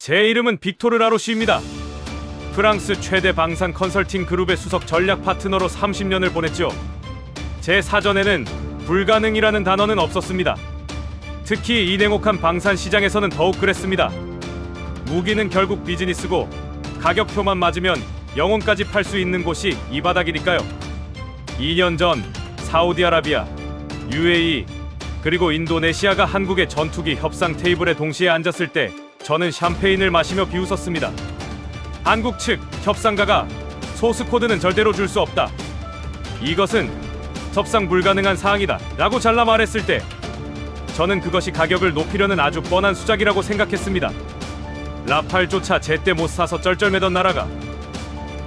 제 이름은 빅토르 라로시입니다. 프랑스 최대 방산 컨설팅 그룹의 수석 전략 파트너로 30년을 보냈죠. 제 사전에는 불가능이라는 단어는 없었습니다. 특히 이 냉혹한 방산 시장에서는 더욱 그랬습니다. 무기는 결국 비즈니스고 가격표만 맞으면 영혼까지 팔 수 있는 곳이 이 바닥이니까요. 2년 전 사우디아라비아, UAE, 그리고 인도네시아가 한국의 전투기 협상 테이블에 동시에 앉았을 때 저는 샴페인을 마시며 비웃었습니다. 한국 측 협상가가 소스 코드는 절대로 줄 수 없다, 이것은 협상 불가능한 사항이다 라고 잘라 말했을 때 저는 그것이 가격을 높이려는 아주 뻔한 수작이라고 생각했습니다. 라팔조차 제때 못 사서 쩔쩔매던 나라가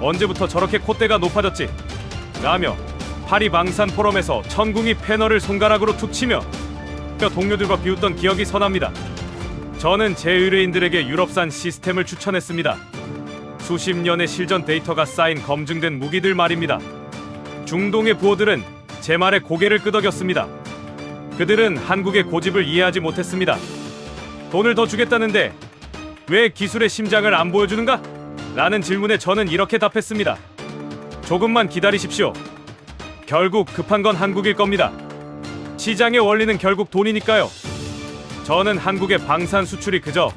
언제부터 저렇게 콧대가 높아졌지? 라며 파리 방산 포럼에서 천궁이 패널을 손가락으로 툭 치며 동료들과 비웃던 기억이 선합니다. 저는 제 의뢰인들에게 유럽산 시스템을 추천했습니다. 수십 년의 실전 데이터가 쌓인 검증된 무기들 말입니다. 중동의 부호들은 제 말에 고개를 끄덕였습니다. 그들은 한국의 고집을 이해하지 못했습니다. 돈을 더 주겠다는데 왜 기술의 심장을 안 보여주는가? 라는 질문에 저는 이렇게 답했습니다. 조금만 기다리십시오. 결국 급한 건 한국일 겁니다. 시장의 원리는 결국 돈이니까요. 저는 한국의 방산 수출이 그저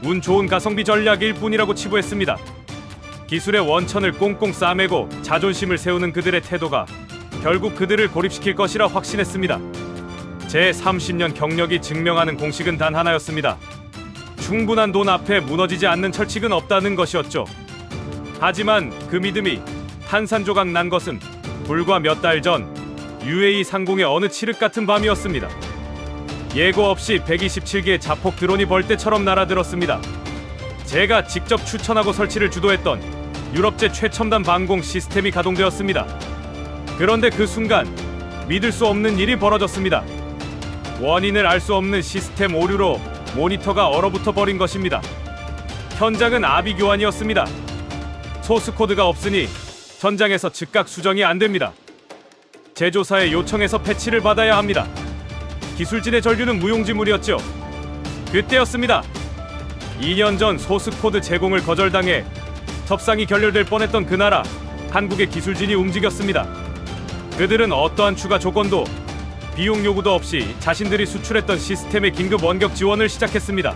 운 좋은 가성비 전략일 뿐이라고 치부했습니다. 기술의 원천을 꽁꽁 싸매고 자존심을 세우는 그들의 태도가 결국 그들을 고립시킬 것이라 확신했습니다. 제 30년 경력이 증명하는 공식은 단 하나였습니다. 충분한 돈 앞에 무너지지 않는 철칙은 없다는 것이었죠. 하지만 그 믿음이 탄산조각 난 것은 불과 몇 달 전 UAE 상공의 어느 칠흑 같은 밤이었습니다. 예고 없이 127개의 자폭 드론이 벌떼처럼 날아들었습니다. 제가 직접 추천하고 설치를 주도했던 유럽제 최첨단 방공 시스템이 가동되었습니다. 그런데 그 순간 믿을 수 없는 일이 벌어졌습니다. 원인을 알 수 없는 시스템 오류로 모니터가 얼어붙어 버린 것입니다. 현장은 아비 교환이었습니다. 소스 코드가 없으니 현장에서 즉각 수정이 안 됩니다. 제조사의 요청에서 패치를 받아야 합니다. 기술진의 전류는 무용지물이었죠. 그때였습니다. 2년 전 소스 코드 제공을 거절당해 협상이 결렬될 뻔했던 그 나라, 한국의 기술진이 움직였습니다. 그들은 어떠한 추가 조건도 비용 요구도 없이 자신들이 수출했던 시스템의 긴급 원격 지원을 시작했습니다.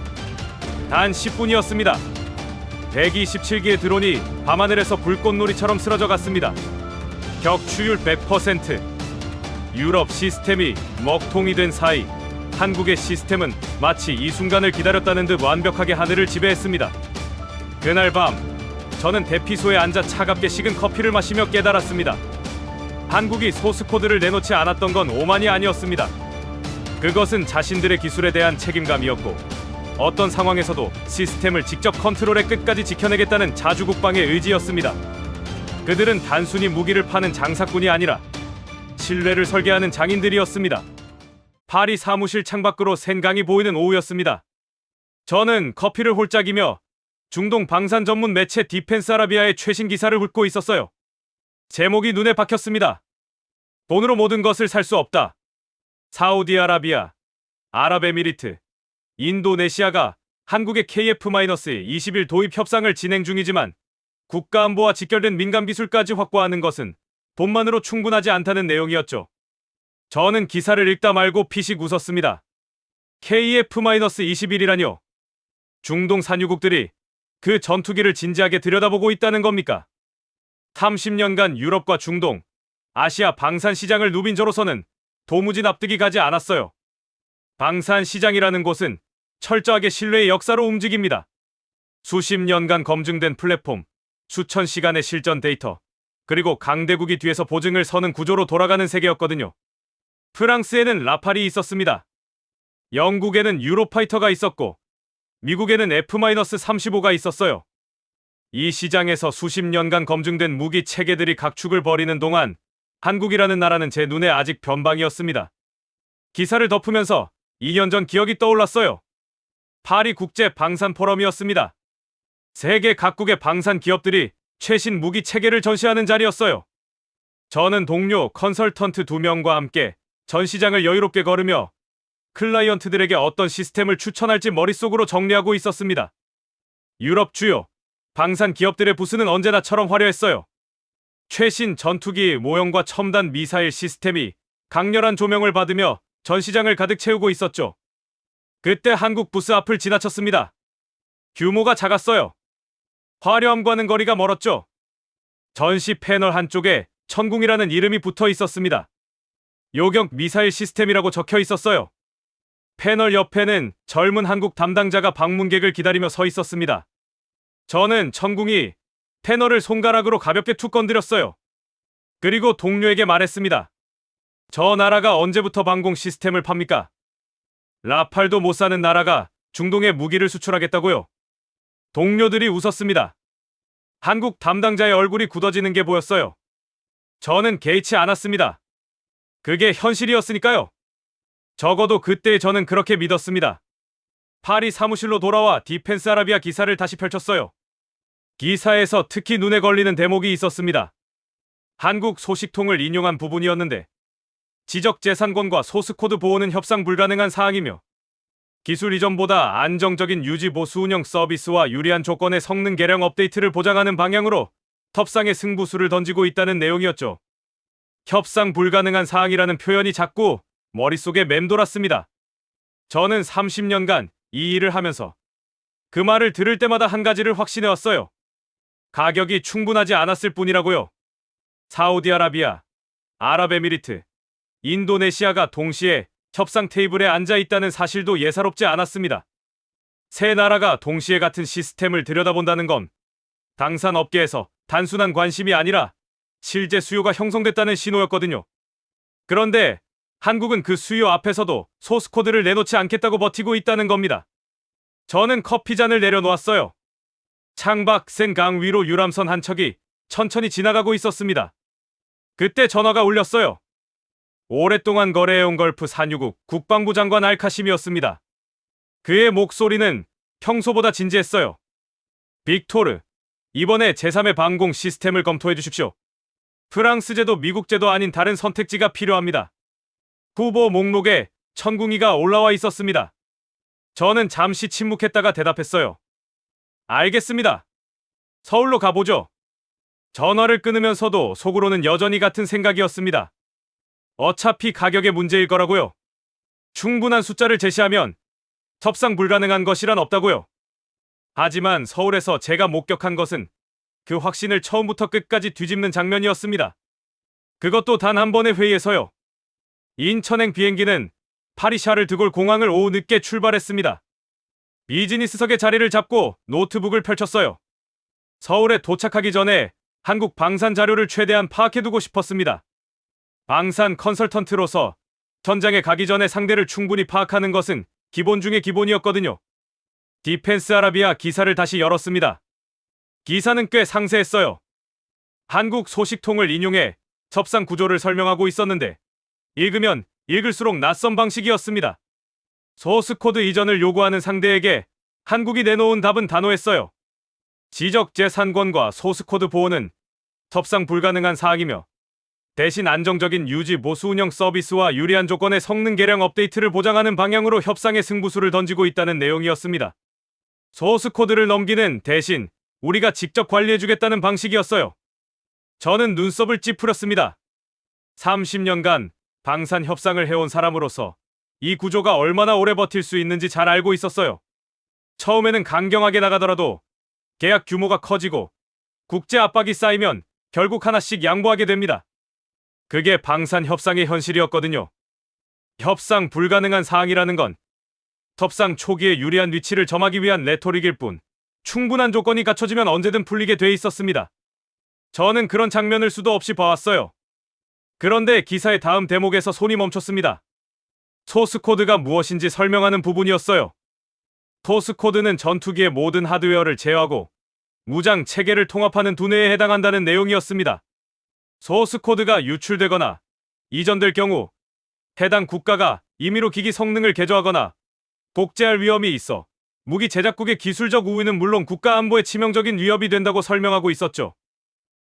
단 10분이었습니다. 127개의 드론이 밤하늘에서 불꽃놀이처럼 쓰러져 갔습니다. 격추율 100%. 유럽 시스템이 먹통이 된 사이 한국의 시스템은 마치 이 순간을 기다렸다는 듯 완벽하게 하늘을 지배했습니다. 그날 밤 저는 대피소에 앉아 차갑게 식은 커피를 마시며 깨달았습니다. 한국이 소스 코드를 내놓지 않았던 건 오만이 아니었습니다. 그것은 자신들의 기술에 대한 책임감이었고 어떤 상황에서도 시스템을 직접 컨트롤해 끝까지 지켜내겠다는 자주국방의 의지였습니다. 그들은 단순히 무기를 파는 장사꾼이 아니라 신뢰를 설계하는 장인들이었습니다. 파리 사무실 창밖으로 샌강이 보이는 오후였습니다. 저는 커피를 홀짝이며 중동 방산 전문 매체 디펜스 아라비아의 최신 기사를 훑고 있었어요. 제목이 눈에 박혔습니다. 돈으로 모든 것을 살 수 없다. 사우디아라비아, 아랍에미리트, 인도네시아가 한국의 KF-21 도입 협상을 진행 중이지만 국가안보와 직결된 민감 기술까지 확보하는 것은 돈만으로 충분하지 않다는 내용이었죠. 저는 기사를 읽다 말고 피식 웃었습니다. KF-21이라뇨? 중동 산유국들이 그 전투기를 진지하게 들여다보고 있다는 겁니까? 30년간 유럽과 중동, 아시아 방산 시장을 누빈 저로서는 도무지 납득이 가지 않았어요. 방산 시장이라는 곳은 철저하게 신뢰의 역사로 움직입니다. 수십 년간 검증된 플랫폼, 수천 시간의 실전 데이터, 그리고 강대국이 뒤에서 보증을 서는 구조로 돌아가는 세계였거든요. 프랑스에는 라팔이 있었습니다. 영국에는 유로파이터가 있었고 미국에는 F-35가 있었어요. 이 시장에서 수십 년간 검증된 무기 체계들이 각축을 벌이는 동안 한국이라는 나라는 제 눈에 아직 변방이었습니다. 기사를 덮으면서 2년 전 기억이 떠올랐어요. 파리 국제 방산 포럼이었습니다. 세계 각국의 방산 기업들이 최신 무기 체계를 전시하는 자리였어요. 저는 동료 컨설턴트 2명과 함께 전 시장을 여유롭게 걸으며 클라이언트들에게 어떤 시스템을 추천할지 머릿속으로 정리하고 있었습니다. 유럽 주요 방산 기업들의 부스는 언제나처럼 화려했어요. 최신 전투기 모형과 첨단 미사일 시스템이 강렬한 조명을 받으며 전시장을 가득 채우고 있었죠. 그때 한국 부스 앞을 지나쳤습니다. 규모가 작았어요. 화려함과는 거리가 멀었죠. 전시 패널 한쪽에 천궁이라는 이름이 붙어 있었습니다. 요격 미사일 시스템이라고 적혀 있었어요. 패널 옆에는 젊은 한국 담당자가 방문객을 기다리며 서 있었습니다. 저는 천궁이 패널을 손가락으로 가볍게 툭 건드렸어요. 그리고 동료에게 말했습니다. 저 나라가 언제부터 방공 시스템을 팝니까? 라팔도 못 사는 나라가 중동에 무기를 수출하겠다고요? 동료들이 웃었습니다. 한국 담당자의 얼굴이 굳어지는 게 보였어요. 저는 개의치 않았습니다. 그게 현실이었으니까요. 적어도 그때 저는 그렇게 믿었습니다. 파리 사무실로 돌아와 디펜스 아라비아 기사를 다시 펼쳤어요. 기사에서 특히 눈에 걸리는 대목이 있었습니다. 한국 소식통을 인용한 부분이었는데 지적재산권과 소스코드 보호는 협상 불가능한 사항이며 기술 이전보다 안정적인 유지 보수 운영 서비스와 유리한 조건의 성능 개량 업데이트를 보장하는 방향으로 협상의 승부수를 던지고 있다는 내용이었죠. 협상 불가능한 사항이라는 표현이 자꾸 머릿속에 맴돌았습니다. 저는 30년간 이 일을 하면서 그 말을 들을 때마다 한 가지를 확신해왔어요. 가격이 충분하지 않았을 뿐이라고요. 사우디아라비아, 아랍에미리트, 인도네시아가 동시에 협상 테이블에 앉아 있다는 사실도 예사롭지 않았습니다. 세 나라가 동시에 같은 시스템을 들여다본다는 건 당산 업계에서 단순한 관심이 아니라 실제 수요가 형성됐다는 신호였거든요. 그런데 한국은 그 수요 앞에서도 소스코드를 내놓지 않겠다고 버티고 있다는 겁니다. 저는 커피잔을 내려놓았어요. 창밖 센 강 위로 유람선 한 척이 천천히 지나가고 있었습니다. 그때 전화가 울렸어요. 오랫동안 거래해온 걸프 산유국 국방부 장관 알카심이었습니다. 그의 목소리는 평소보다 진지했어요. 빅토르, 이번에 제3의 방공 시스템을 검토해 주십시오. 프랑스제도 미국제도 아닌 다른 선택지가 필요합니다. 후보 목록에 천궁이가 올라와 있었습니다. 저는 잠시 침묵했다가 대답했어요. 알겠습니다. 서울로 가보죠. 전화를 끊으면서도 속으로는 여전히 같은 생각이었습니다. 어차피 가격의 문제일 거라고요. 충분한 숫자를 제시하면 협상 불가능한 것이란 없다고요. 하지만 서울에서 제가 목격한 것은 그 확신을 처음부터 끝까지 뒤집는 장면이었습니다. 그것도 단 한 번의 회의에서요. 인천행 비행기는 파리 샤를 드골 공항을 오후 늦게 출발했습니다. 비즈니스석에 자리를 잡고 노트북을 펼쳤어요. 서울에 도착하기 전에 한국 방산 자료를 최대한 파악해두고 싶었습니다. 방산 컨설턴트로서 현장에 가기 전에 상대를 충분히 파악하는 것은 기본 중의 기본이었거든요. 디펜스 아라비아 기사를 다시 열었습니다. 기사는 꽤 상세했어요. 한국 소식통을 인용해 협상 구조를 설명하고 있었는데 읽으면 읽을수록 낯선 방식이었습니다. 소스코드 이전을 요구하는 상대에게 한국이 내놓은 답은 단호했어요. 지적재산권과 소스코드 보호는 협상 불가능한 사항이며 대신 안정적인 유지 보수 운영 서비스와 유리한 조건의 성능 개량 업데이트를 보장하는 방향으로 협상의 승부수를 던지고 있다는 내용이었습니다. 소스코드를 넘기는 대신 우리가 직접 관리해주겠다는 방식이었어요. 저는 눈썹을 찌푸렸습니다. 30년간 방산 협상을 해온 사람으로서 이 구조가 얼마나 오래 버틸 수 있는지 잘 알고 있었어요. 처음에는 강경하게 나가더라도 계약 규모가 커지고 국제 압박이 쌓이면 결국 하나씩 양보하게 됩니다. 그게 방산 협상의 현실이었거든요. 협상 불가능한 사항이라는 건 협상 초기에 유리한 위치를 점하기 위한 레토릭일 뿐 충분한 조건이 갖춰지면 언제든 풀리게 돼 있었습니다. 저는 그런 장면을 수도 없이 봐왔어요. 그런데 기사의 다음 대목에서 손이 멈췄습니다. 소스코드가 무엇인지 설명하는 부분이었어요. 소스코드는 전투기의 모든 하드웨어를 제어하고 무장 체계를 통합하는 두뇌에 해당한다는 내용이었습니다. 소스코드가 유출되거나 이전될 경우 해당 국가가 임의로 기기 성능을 개조하거나 복제할 위험이 있어 무기 제작국의 기술적 우위는 물론 국가 안보에 치명적인 위협이 된다고 설명하고 있었죠.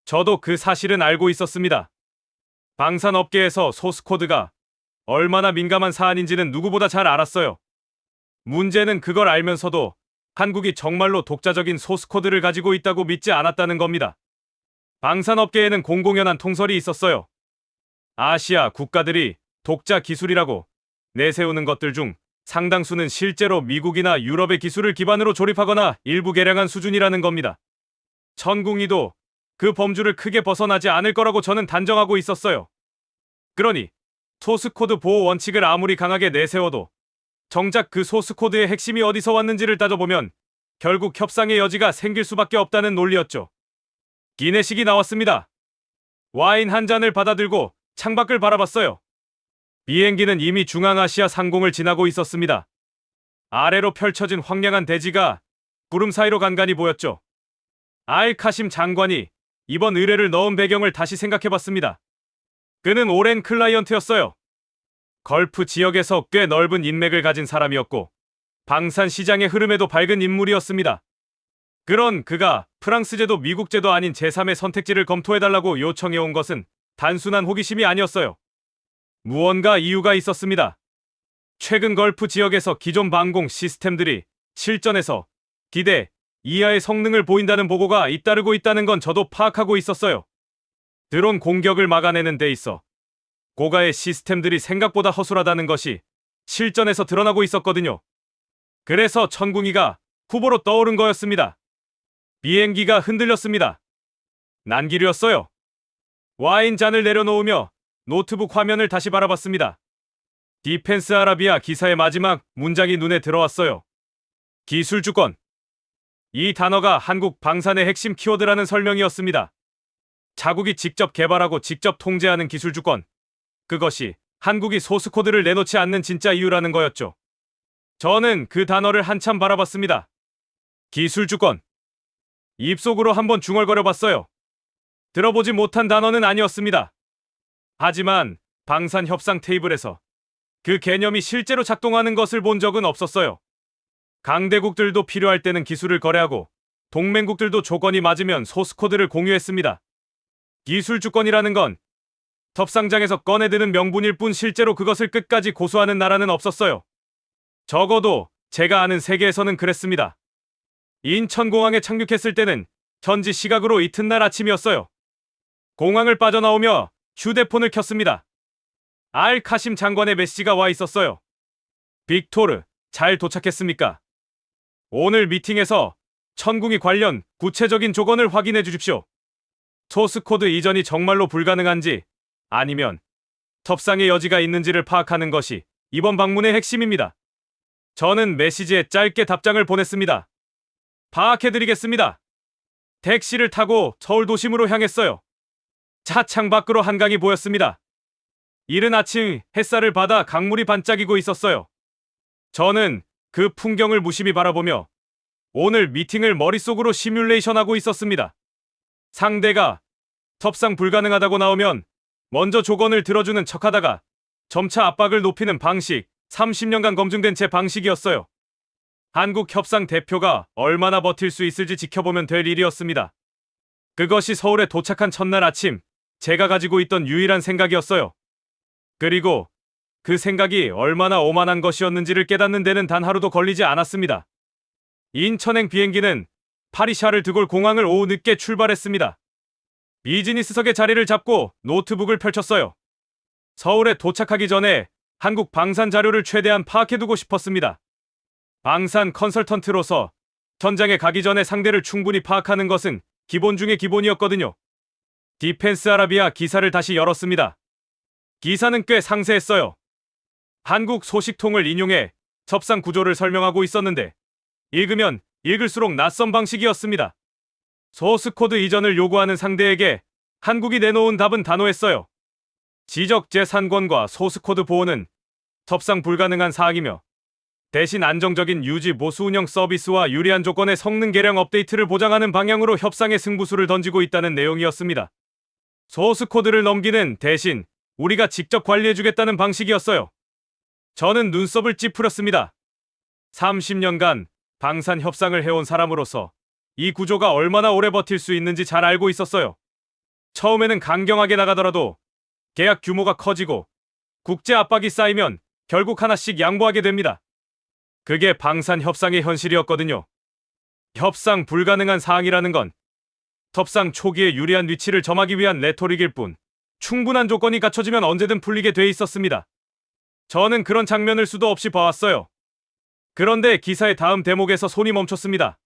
저도 그 사실은 알고 있었습니다. 방산업계에서 소스코드가 얼마나 민감한 사안인지는 누구보다 잘 알았어요. 문제는 그걸 알면서도 한국이 정말로 독자적인 소스코드를 가지고 있다고 믿지 않았다는 겁니다. 방산업계에는 공공연한 통설이 있었어요. 아시아 국가들이 독자 기술이라고 내세우는 것들 중 상당수는 실제로 미국이나 유럽의 기술을 기반으로 조립하거나 일부 개량한 수준이라는 겁니다. 천궁이도 그 범주를 크게 벗어나지 않을 거라고 저는 단정하고 있었어요. 그러니 소스코드 보호 원칙을 아무리 강하게 내세워도 정작 그 소스코드의 핵심이 어디서 왔는지를 따져보면 결국 협상의 여지가 생길 수밖에 없다는 논리였죠. 기내식이 나왔습니다. 와인 한 잔을 받아들고 창밖을 바라봤어요. 비행기는 이미 중앙아시아 상공을 지나고 있었습니다. 아래로 펼쳐진 황량한 대지가 구름 사이로 간간히 보였죠. 카심 장관이 이번 의뢰를 넣은 배경을 다시 생각해봤습니다. 그는 오랜 클라이언트였어요. 걸프 지역에서 꽤 넓은 인맥을 가진 사람이었고 방산 시장의 흐름에도 밝은 인물이었습니다. 그런 그가 프랑스제도 미국제도 아닌 제3의 선택지를 검토해달라고 요청해온 것은 단순한 호기심이 아니었어요. 무언가 이유가 있었습니다. 최근 걸프 지역에서 기존 방공 시스템들이 실전에서 기대 이하의 성능을 보인다는 보고가 잇따르고 있다는 건 저도 파악하고 있었어요. 드론 공격을 막아내는 데 있어 고가의 시스템들이 생각보다 허술하다는 것이 실전에서 드러나고 있었거든요. 그래서 천궁이가 후보로 떠오른 거였습니다. 비행기가 흔들렸습니다. 난기류였어요. 와인 잔을 내려놓으며 노트북 화면을 다시 바라봤습니다. 디펜스 아라비아 기사의 마지막 문장이 눈에 들어왔어요. 기술 주권. 이 단어가 한국 방산의 핵심 키워드라는 설명이었습니다. 자국이 직접 개발하고 직접 통제하는 기술 주권. 그것이 한국이 소스코드를 내놓지 않는 진짜 이유라는 거였죠. 저는 그 단어를 한참 바라봤습니다. 기술 주권. 입속으로 한번 중얼거려 봤어요. 들어보지 못한 단어는 아니었습니다. 하지만 방산 협상 테이블에서 그 개념이 실제로 작동하는 것을 본 적은 없었어요. 강대국들도 필요할 때는 기술을 거래하고 동맹국들도 조건이 맞으면 소스코드를 공유했습니다. 기술 주권이라는 건 협상장에서 꺼내드는 명분일 뿐 실제로 그것을 끝까지 고수하는 나라는 없었어요. 적어도 제가 아는 세계에서는 그랬습니다. 인천공항에 착륙했을 때는 현지 시각으로 이튿날 아침이었어요. 공항을 빠져나오며 휴대폰을 켰습니다. 카심 장관의 메시지가 와 있었어요. 빅토르, 잘 도착했습니까? 오늘 미팅에서 천궁이 관련 구체적인 조건을 확인해 주십시오. 소스코드 이전이 정말로 불가능한지 아니면 협상의 여지가 있는지를 파악하는 것이 이번 방문의 핵심입니다. 저는 메시지에 짧게 답장을 보냈습니다. 파악해드리겠습니다. 택시를 타고 서울 도심으로 향했어요. 차창 밖으로 한강이 보였습니다. 이른 아침 햇살을 받아 강물이 반짝이고 있었어요. 저는 그 풍경을 무심히 바라보며 오늘 미팅을 머릿속으로 시뮬레이션하고 있었습니다. 상대가 협상 불가능하다고 나오면 먼저 조건을 들어주는 척하다가 점차 압박을 높이는 방식, 30년간 검증된 제 방식이었어요. 한국 협상 대표가 얼마나 버틸 수 있을지 지켜보면 될 일이었습니다. 그것이 서울에 도착한 첫날 아침, 제가 가지고 있던 유일한 생각이었어요. 그리고 그 생각이 얼마나 오만한 것이었는지를 깨닫는 데는 단 하루도 걸리지 않았습니다. 인천행 비행기는 파리샤를 드골 공항을 오후 늦게 출발했습니다. 비즈니스석에 자리를 잡고 노트북을 펼쳤어요. 서울에 도착하기 전에 한국 방산 자료를 최대한 파악해두고 싶었습니다. 방산 컨설턴트로서 현장에 가기 전에 상대를 충분히 파악하는 것은 기본 중의 기본이었거든요. 디펜스 아라비아 기사를 다시 열었습니다. 기사는 꽤 상세했어요. 한국 소식통을 인용해 협상 구조를 설명하고 있었는데 읽으면 읽을수록 낯선 방식이었습니다. 소스코드 이전을 요구하는 상대에게 한국이 내놓은 답은 단호했어요. 지적 재산권과 소스코드 보호는 협상 불가능한 사항이며 대신 안정적인 유지 보수 운영 서비스와 유리한 조건의 성능 개량 업데이트를 보장하는 방향으로 협상의 승부수를 던지고 있다는 내용이었습니다. 소스코드를 넘기는 대신 우리가 직접 관리해주겠다는 방식이었어요. 저는 눈썹을 찌푸렸습니다. 30년간 방산 협상을 해온 사람으로서 이 구조가 얼마나 오래 버틸 수 있는지 잘 알고 있었어요. 처음에는 강경하게 나가더라도 계약 규모가 커지고 국제 압박이 쌓이면 결국 하나씩 양보하게 됩니다. 그게 방산 협상의 현실이었거든요. 협상 불가능한 사항이라는 건 협상 초기에 유리한 위치를 점하기 위한 레토릭일 뿐 충분한 조건이 갖춰지면 언제든 풀리게 돼 있었습니다. 저는 그런 장면을 수도 없이 봐왔어요. 그런데 기사의 다음 대목에서 손이 멈췄습니다.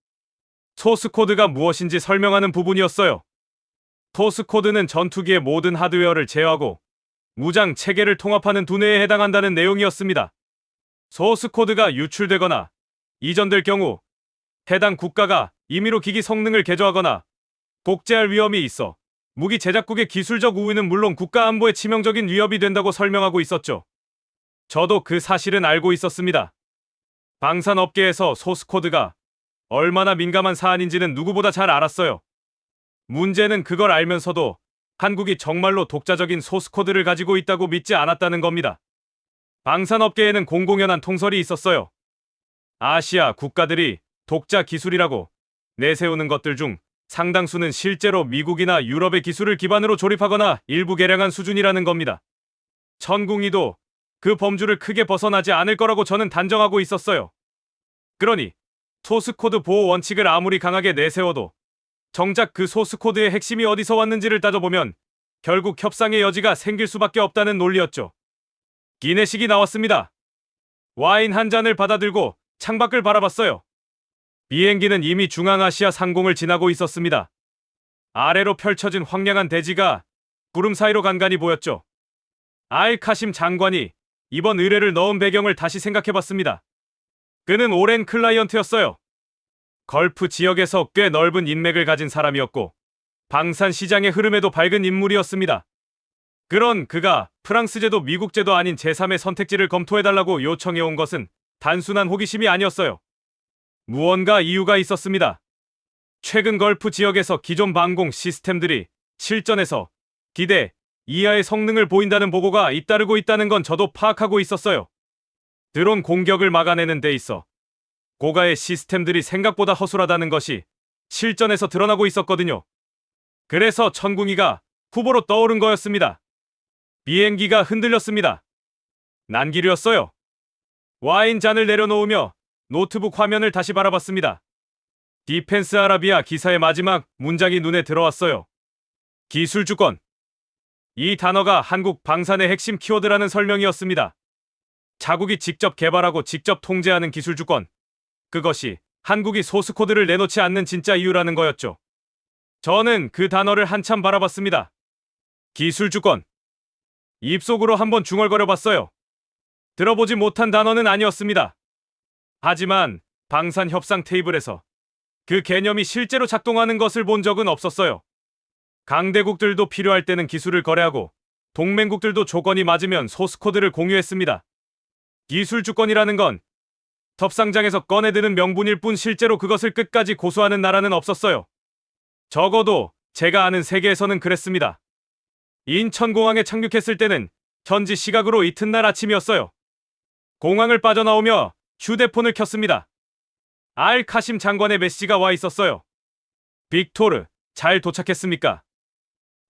소스 코드가 무엇인지 설명하는 부분이었어요. 소스 코드는 전투기의 모든 하드웨어를 제어하고 무장 체계를 통합하는 두뇌에 해당한다는 내용이었습니다. 소스 코드가 유출되거나 이전될 경우 해당 국가가 임의로 기기 성능을 개조하거나 복제할 위험이 있어 무기 제작국의 기술적 우위는 물론 국가 안보에 치명적인 위협이 된다고 설명하고 있었죠. 저도 그 사실은 알고 있었습니다. 방산업계에서 소스 코드가 얼마나 민감한 사안인지는 누구보다 잘 알았어요. 문제는 그걸 알면서도 한국이 정말로 독자적인 소스 코드를 가지고 있다고 믿지 않았다는 겁니다. 방산업계에는 공공연한 통설이 있었어요. 아시아 국가들이 독자 기술이라고 내세우는 것들 중 상당수는 실제로 미국이나 유럽의 기술을 기반으로 조립하거나 일부 개량한 수준이라는 겁니다. 천궁이도 그 범주를 크게 벗어나지 않을 거라고 저는 단정하고 있었어요. 그러니 소스코드 보호 원칙을 아무리 강하게 내세워도 정작 그 소스코드의 핵심이 어디서 왔는지를 따져보면 결국 협상의 여지가 생길 수밖에 없다는 논리였죠. 기내식이 나왔습니다. 와인 한 잔을 받아들고 창밖을 바라봤어요. 비행기는 이미 중앙아시아 상공을 지나고 있었습니다. 아래로 펼쳐진 황량한 대지가 구름 사이로 간간히 보였죠. 알카심 장관이 이번 의뢰를 넣은 배경을 다시 생각해봤습니다. 그는 오랜 클라이언트였어요. 걸프 지역에서 꽤 넓은 인맥을 가진 사람이었고 방산 시장의 흐름에도 밝은 인물이었습니다. 그런 그가 프랑스제도 미국제도 아닌 제3의 선택지를 검토해달라고 요청해온 것은 단순한 호기심이 아니었어요. 무언가 이유가 있었습니다. 최근 걸프 지역에서 기존 방공 시스템들이 실전에서 기대 이하의 성능을 보인다는 보고가 잇따르고 있다는 건 저도 파악하고 있었어요. 드론 공격을 막아내는 데 있어 고가의 시스템들이 생각보다 허술하다는 것이 실전에서 드러나고 있었거든요. 그래서 천궁이가 후보로 떠오른 거였습니다. 비행기가 흔들렸습니다. 난기류였어요. 와인 잔을 내려놓으며 노트북 화면을 다시 바라봤습니다. 디펜스 아라비아 기사의 마지막 문장이 눈에 들어왔어요. 기술 주권. 이 단어가 한국 방산의 핵심 키워드라는 설명이었습니다. 자국이 직접 개발하고 직접 통제하는 기술 주권. 그것이 한국이 소스 코드를 내놓지 않는 진짜 이유라는 거였죠. 저는 그 단어를 한참 바라봤습니다. 기술 주권. 입속으로 한번 중얼거려 봤어요. 들어보지 못한 단어는 아니었습니다. 하지만 방산 협상 테이블에서 그 개념이 실제로 작동하는 것을 본 적은 없었어요. 강대국들도 필요할 때는 기술을 거래하고 동맹국들도 조건이 맞으면 소스코드를 공유했습니다. 기술 주권이라는 건 협상장에서 꺼내드는 명분일 뿐 실제로 그것을 끝까지 고수하는 나라는 없었어요. 적어도 제가 아는 세계에서는 그랬습니다. 인천공항에 착륙했을 때는 현지 시각으로 이튿날 아침이었어요. 공항을 빠져나오며 휴대폰을 켰습니다. 알카심 장관의 메시지가 와 있었어요. 빅토르, 잘 도착했습니까?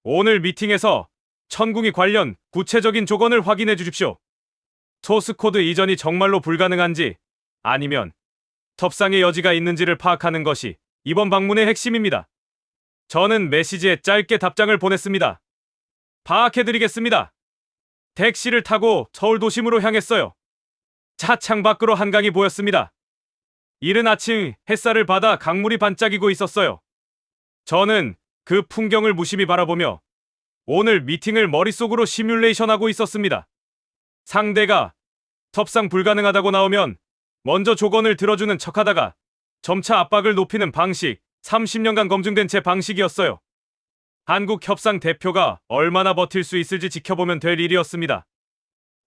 오늘 미팅에서 천궁이 관련 구체적인 조건을 확인해 주십시오. 소스코드 이전이 정말로 불가능한지 아니면 협상의 여지가 있는지를 파악하는 것이 이번 방문의 핵심입니다. 저는 메시지에 짧게 답장을 보냈습니다. 파악해드리겠습니다. 택시를 타고 서울 도심으로 향했어요. 차창 밖으로 한강이 보였습니다. 이른 아침 햇살을 받아 강물이 반짝이고 있었어요. 저는 그 풍경을 무심히 바라보며 오늘 미팅을 머릿속으로 시뮬레이션하고 있었습니다. 상대가 협상 불가능하다고 나오면 먼저 조건을 들어주는 척하다가 점차 압박을 높이는 방식, 30년간 검증된 제 방식이었어요. 한국 협상 대표가 얼마나 버틸 수 있을지 지켜보면 될 일이었습니다.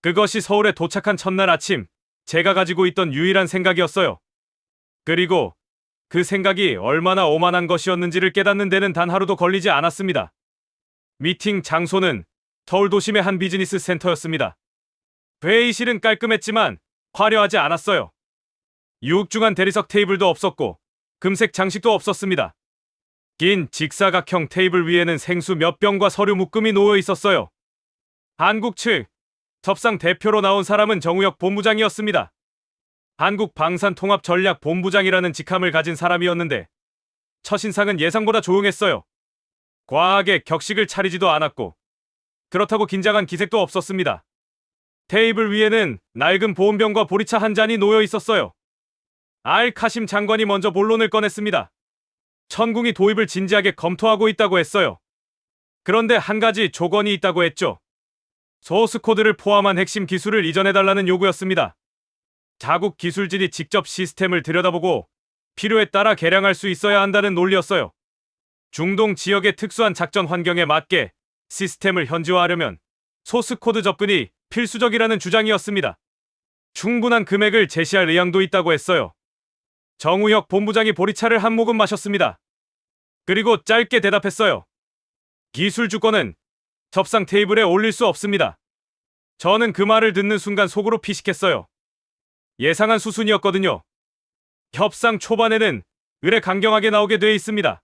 그것이 서울에 도착한 첫날 아침, 제가 가지고 있던 유일한 생각이었어요. 그리고 그 생각이 얼마나 오만한 것이었는지를 깨닫는 데는 단 하루도 걸리지 않았습니다. 미팅 장소는 서울 도심의 한 비즈니스 센터였습니다. 회의실은 깔끔했지만 화려하지 않았어요. 육중한 대리석 테이블도 없었고 금색 장식도 없었습니다. 긴 직사각형 테이블 위에는 생수 몇 병과 서류 묶음이 놓여 있었어요. 한국 측 협상 대표로 나온 사람은 정우혁 본부장이었습니다. 한국방산통합전략본부장이라는 직함을 가진 사람이었는데 첫인상은 예상보다 조용했어요. 과하게 격식을 차리지도 않았고 그렇다고 긴장한 기색도 없었습니다. 테이블 위에는 낡은 보온병과 보리차 한 잔이 놓여 있었어요. 카심 장관이 먼저 본론을 꺼냈습니다. 천궁이 도입을 진지하게 검토하고 있다고 했어요. 그런데 한 가지 조건이 있다고 했죠. 소스코드를 포함한 핵심 기술을 이전해달라는 요구였습니다. 자국 기술진이 직접 시스템을 들여다보고 필요에 따라 개량할 수 있어야 한다는 논리였어요. 중동 지역의 특수한 작전 환경에 맞게 시스템을 현지화하려면 소스코드 접근이 필수적이라는 주장이었습니다. 충분한 금액을 제시할 의향도 있다고 했어요. 정우혁 본부장이 보리차를 한 모금 마셨습니다. 그리고 짧게 대답했어요. 기술 주권은 협상 테이블에 올릴 수 없습니다. 저는 그 말을 듣는 순간 속으로 피식했어요. 예상한 수순이었거든요. 협상 초반에는 의뢰 강경하게 나오게 돼 있습니다.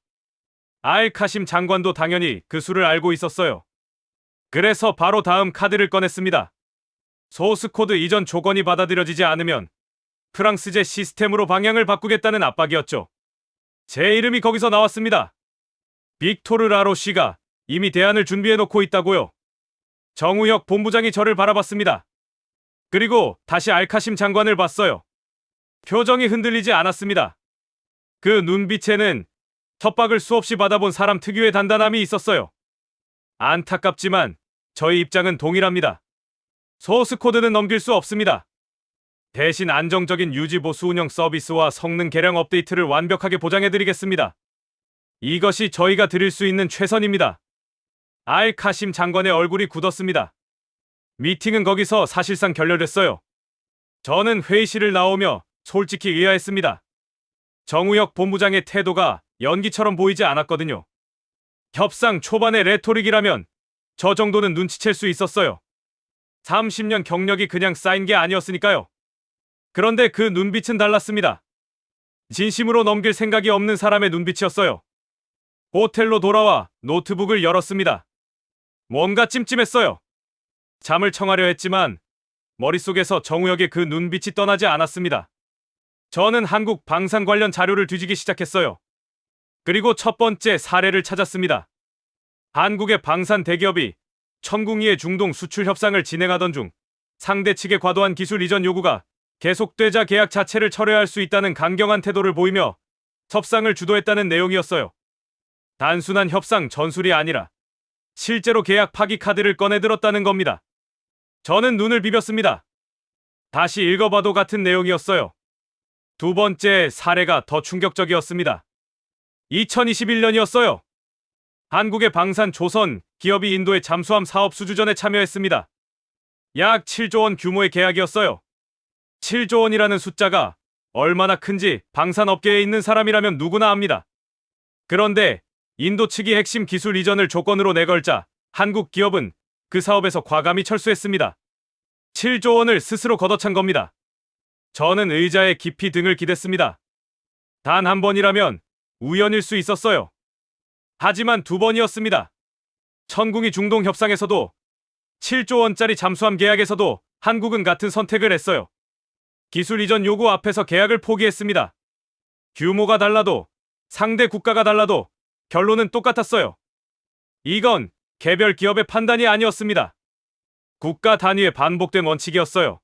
카심 장관도 당연히 그 수를 알고 있었어요. 그래서 바로 다음 카드를 꺼냈습니다. 소스코드 이전 조건이 받아들여지지 않으면 프랑스제 시스템으로 방향을 바꾸겠다는 압박이었죠. 제 이름이 거기서 나왔습니다. 빅토르 라로시가 이미 대안을 준비해놓고 있다고요. 정우혁 본부장이 저를 바라봤습니다. 그리고 다시 알카심 장관을 봤어요. 표정이 흔들리지 않았습니다. 그 눈빛에는 협박을 수없이 받아본 사람 특유의 단단함이 있었어요. 안타깝지만 저희 입장은 동일합니다. 소스코드는 넘길 수 없습니다. 대신 안정적인 유지보수 운영 서비스와 성능 개량 업데이트를 완벽하게 보장해드리겠습니다. 이것이 저희가 드릴 수 있는 최선입니다. 카심 장관의 얼굴이 굳었습니다. 미팅은 거기서 사실상 결렬됐어요. 저는 회의실을 나오며 솔직히 의아했습니다. 정우혁 본부장의 태도가 연기처럼 보이지 않았거든요. 협상 초반의 레토릭이라면 저 정도는 눈치챌 수 있었어요. 30년 경력이 그냥 쌓인 게 아니었으니까요. 그런데 그 눈빛은 달랐습니다. 진심으로 넘길 생각이 없는 사람의 눈빛이었어요. 호텔로 돌아와 노트북을 열었습니다. 뭔가 찜찜했어요. 잠을 청하려 했지만 머릿속에서 정우혁의 그 눈빛이 떠나지 않았습니다. 저는 한국 방산 관련 자료를 뒤지기 시작했어요. 그리고 첫 번째 사례를 찾았습니다. 한국의 방산 대기업이 천궁이의 중동 수출 협상을 진행하던 중 상대 측의 과도한 기술 이전 요구가 계속되자 계약 자체를 철회할 수 있다는 강경한 태도를 보이며 협상을 주도했다는 내용이었어요. 단순한 협상 전술이 아니라 실제로 계약 파기 카드를 꺼내들었다는 겁니다. 저는 눈을 비볐습니다. 다시 읽어봐도 같은 내용이었어요. 두 번째 사례가 더 충격적이었습니다. 2021년이었어요. 한국의 방산 조선 기업이 인도의 잠수함 사업 수주전에 참여했습니다. 약 7조 원 규모의 계약이었어요. 7조 원이라는 숫자가 얼마나 큰지 방산업계에 있는 사람이라면 누구나 압니다. 그런데 인도 측이 핵심 기술 이전을 조건으로 내걸자 한국 기업은 그 사업에서 과감히 철수했습니다. 7조 원을 스스로 걷어찬 겁니다. 저는 의자에 깊이 등을 기댔습니다. 단 한 번이라면 우연일 수 있었어요. 하지만 두 번이었습니다. 천궁이 중동 협상에서도 7조 원짜리 잠수함 계약에서도 한국은 같은 선택을 했어요. 기술 이전 요구 앞에서 계약을 포기했습니다. 규모가 달라도 상대 국가가 달라도 결론은 똑같았어요. 이건 개별 기업의 판단이 아니었습니다. 국가 단위의 반복된 원칙이었어요.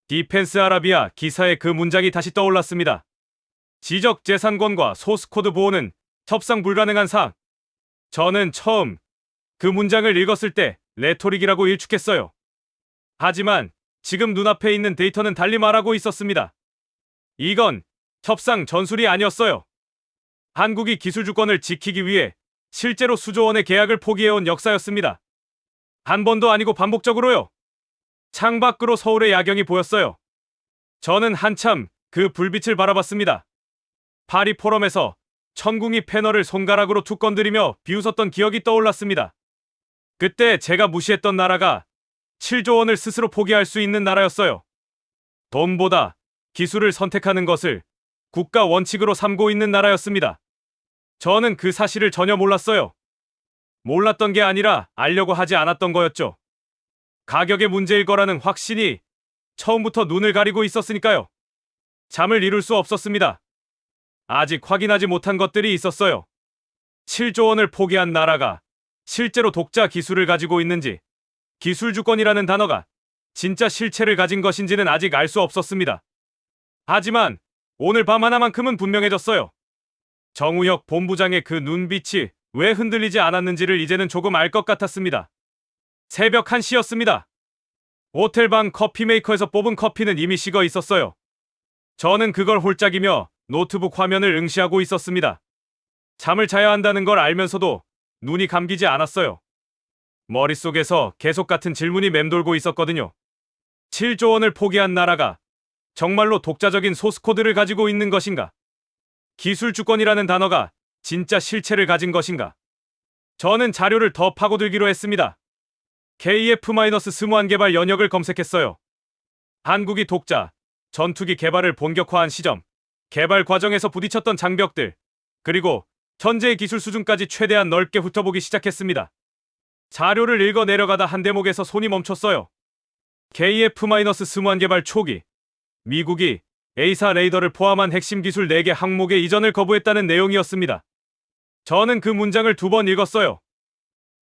디펜스 아라비아 기사의 그 문장이 다시 떠올랐습니다. 지적 재산권과 소스코드 보호는 협상 불가능한 사항. 저는 처음 그 문장을 읽었을 때 레토릭이라고 일축했어요. 하지만 지금 눈앞에 있는 데이터는 달리 말하고 있었습니다. 이건 협상 전술이 아니었어요. 한국이 기술 주권을 지키기 위해 실제로 수조 원의 계약을 포기해온 역사였습니다. 한 번도 아니고 반복적으로요. 창밖으로 서울의 야경이 보였어요. 저는 한참 그 불빛을 바라봤습니다. 파리 포럼에서 천궁이 패널을 손가락으로 툭 건드리며 비웃었던 기억이 떠올랐습니다. 그때 제가 무시했던 나라가 7조 원을 스스로 포기할 수 있는 나라였어요. 돈보다 기술을 선택하는 것을 국가 원칙으로 삼고 있는 나라였습니다. 저는 그 사실을 전혀 몰랐어요. 몰랐던 게 아니라 알려고 하지 않았던 거였죠. 가격의 문제일 거라는 확신이 처음부터 눈을 가리고 있었으니까요. 잠을 이룰 수 없었습니다. 아직 확인하지 못한 것들이 있었어요. 7조 원을 포기한 나라가 실제로 독자 기술을 가지고 있는지, 기술 주권이라는 단어가 진짜 실체를 가진 것인지는 아직 알 수 없었습니다. 하지만 오늘 밤 하나만큼은 분명해졌어요. 정우혁 본부장의 그 눈빛이 왜 흔들리지 않았는지를 이제는 조금 알 것 같았습니다. 새벽 1시였습니다. 호텔방 커피 메이커에서 뽑은 커피는 이미 식어 있었어요. 저는 그걸 홀짝이며 노트북 화면을 응시하고 있었습니다. 잠을 자야 한다는 걸 알면서도 눈이 감기지 않았어요. 머릿속에서 계속 같은 질문이 맴돌고 있었거든요. 7조 원을 포기한 나라가 정말로 독자적인 소스코드를 가지고 있는 것인가? 기술 주권이라는 단어가 진짜 실체를 가진 것인가? 저는 자료를 더 파고들기로 했습니다. KF-스무한 개발 연역을 검색했어요. 한국이 독자, 전투기 개발을 본격화한 시점, 개발 과정에서 부딪혔던 장벽들, 그리고 현재의 기술 수준까지 최대한 넓게 훑어보기 시작했습니다. 자료를 읽어 내려가다 한 대목에서 손이 멈췄어요. KF-스무한 개발 초기, 미국이 A사 레이더를 포함한 핵심 기술 4개 항목의 이전을 거부했다는 내용이었습니다. 저는 그 문장을 2번 읽었어요.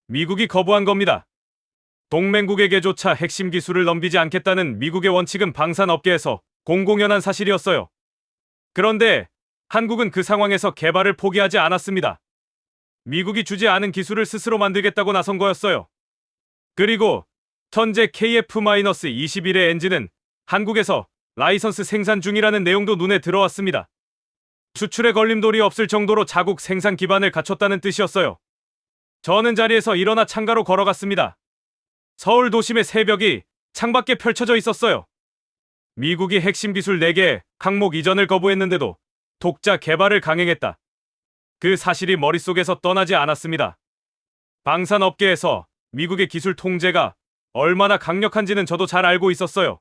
미국이 거부한 겁니다. 동맹국에게조차 핵심 기술을 넘기지 않겠다는 미국의 원칙은 방산업계에서 공공연한 사실이었어요. 그런데 한국은 그 상황에서 개발을 포기하지 않았습니다. 미국이 주지 않은 기술을 스스로 만들겠다고 나선 거였어요. 그리고 현재 KF-21의 엔진은 한국에서 라이선스 생산 중이라는 내용도 눈에 들어왔습니다. 수출에 걸림돌이 없을 정도로 자국 생산 기반을 갖췄다는 뜻이었어요. 저는 자리에서 일어나 창가로 걸어갔습니다. 서울 도심의 새벽이 창밖에 펼쳐져 있었어요. 미국이 핵심 기술 4개 항목 이전을 거부했는데도 독자 개발을 강행했다. 그 사실이 머릿속에서 떠나지 않았습니다. 방산업계에서 미국의 기술 통제가 얼마나 강력한지는 저도 잘 알고 있었어요.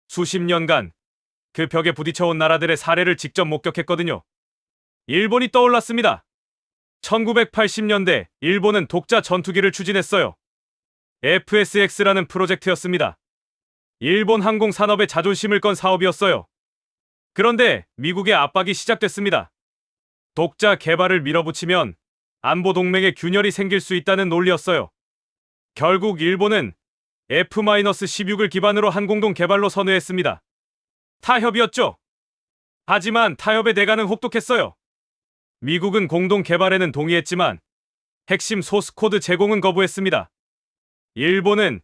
수십 년간 그 벽에 부딪혀온 나라들의 사례를 직접 목격했거든요. 일본이 떠올랐습니다. 1980년대 일본은 독자 전투기를 추진했어요. FSX라는 프로젝트였습니다. 일본 항공 산업의 자존심을 건 사업이었어요. 그런데 미국의 압박이 시작됐습니다. 독자 개발을 밀어붙이면 안보 동맹에 균열이 생길 수 있다는 논리였어요. 결국 일본은 F-16을 기반으로 한 공동 개발로 선회했습니다. 타협이었죠. 하지만 타협의 대가는 혹독했어요. 미국은 공동 개발에는 동의했지만 핵심 소스코드 제공은 거부했습니다. 일본은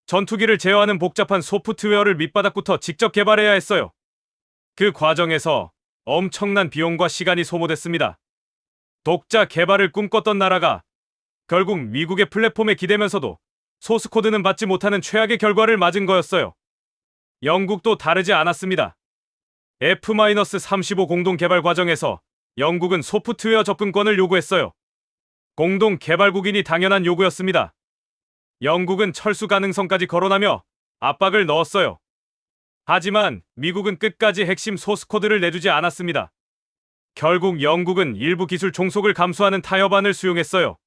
전투기를 제어하는 복잡한 소프트웨어를 밑바닥부터 직접 개발해야 했어요. 그 과정에서 엄청난 비용과 시간이 소모됐습니다. 독자 개발을 꿈꿨던 나라가 결국 미국의 플랫폼에 기대면서도 소스코드는 받지 못하는 최악의 결과를 맞은 거였어요. 영국도 다르지 않았습니다. F-35 공동 개발 과정에서 영국은 소프트웨어 접근권을 요구했어요. 공동 개발국인이 당연한 요구였습니다. 영국은 철수 가능성까지 거론하며 압박을 넣었어요. 하지만 미국은 끝까지 핵심 소스코드를 내주지 않았습니다. 결국 영국은 일부 기술 종속을 감수하는 타협안을 수용했어요.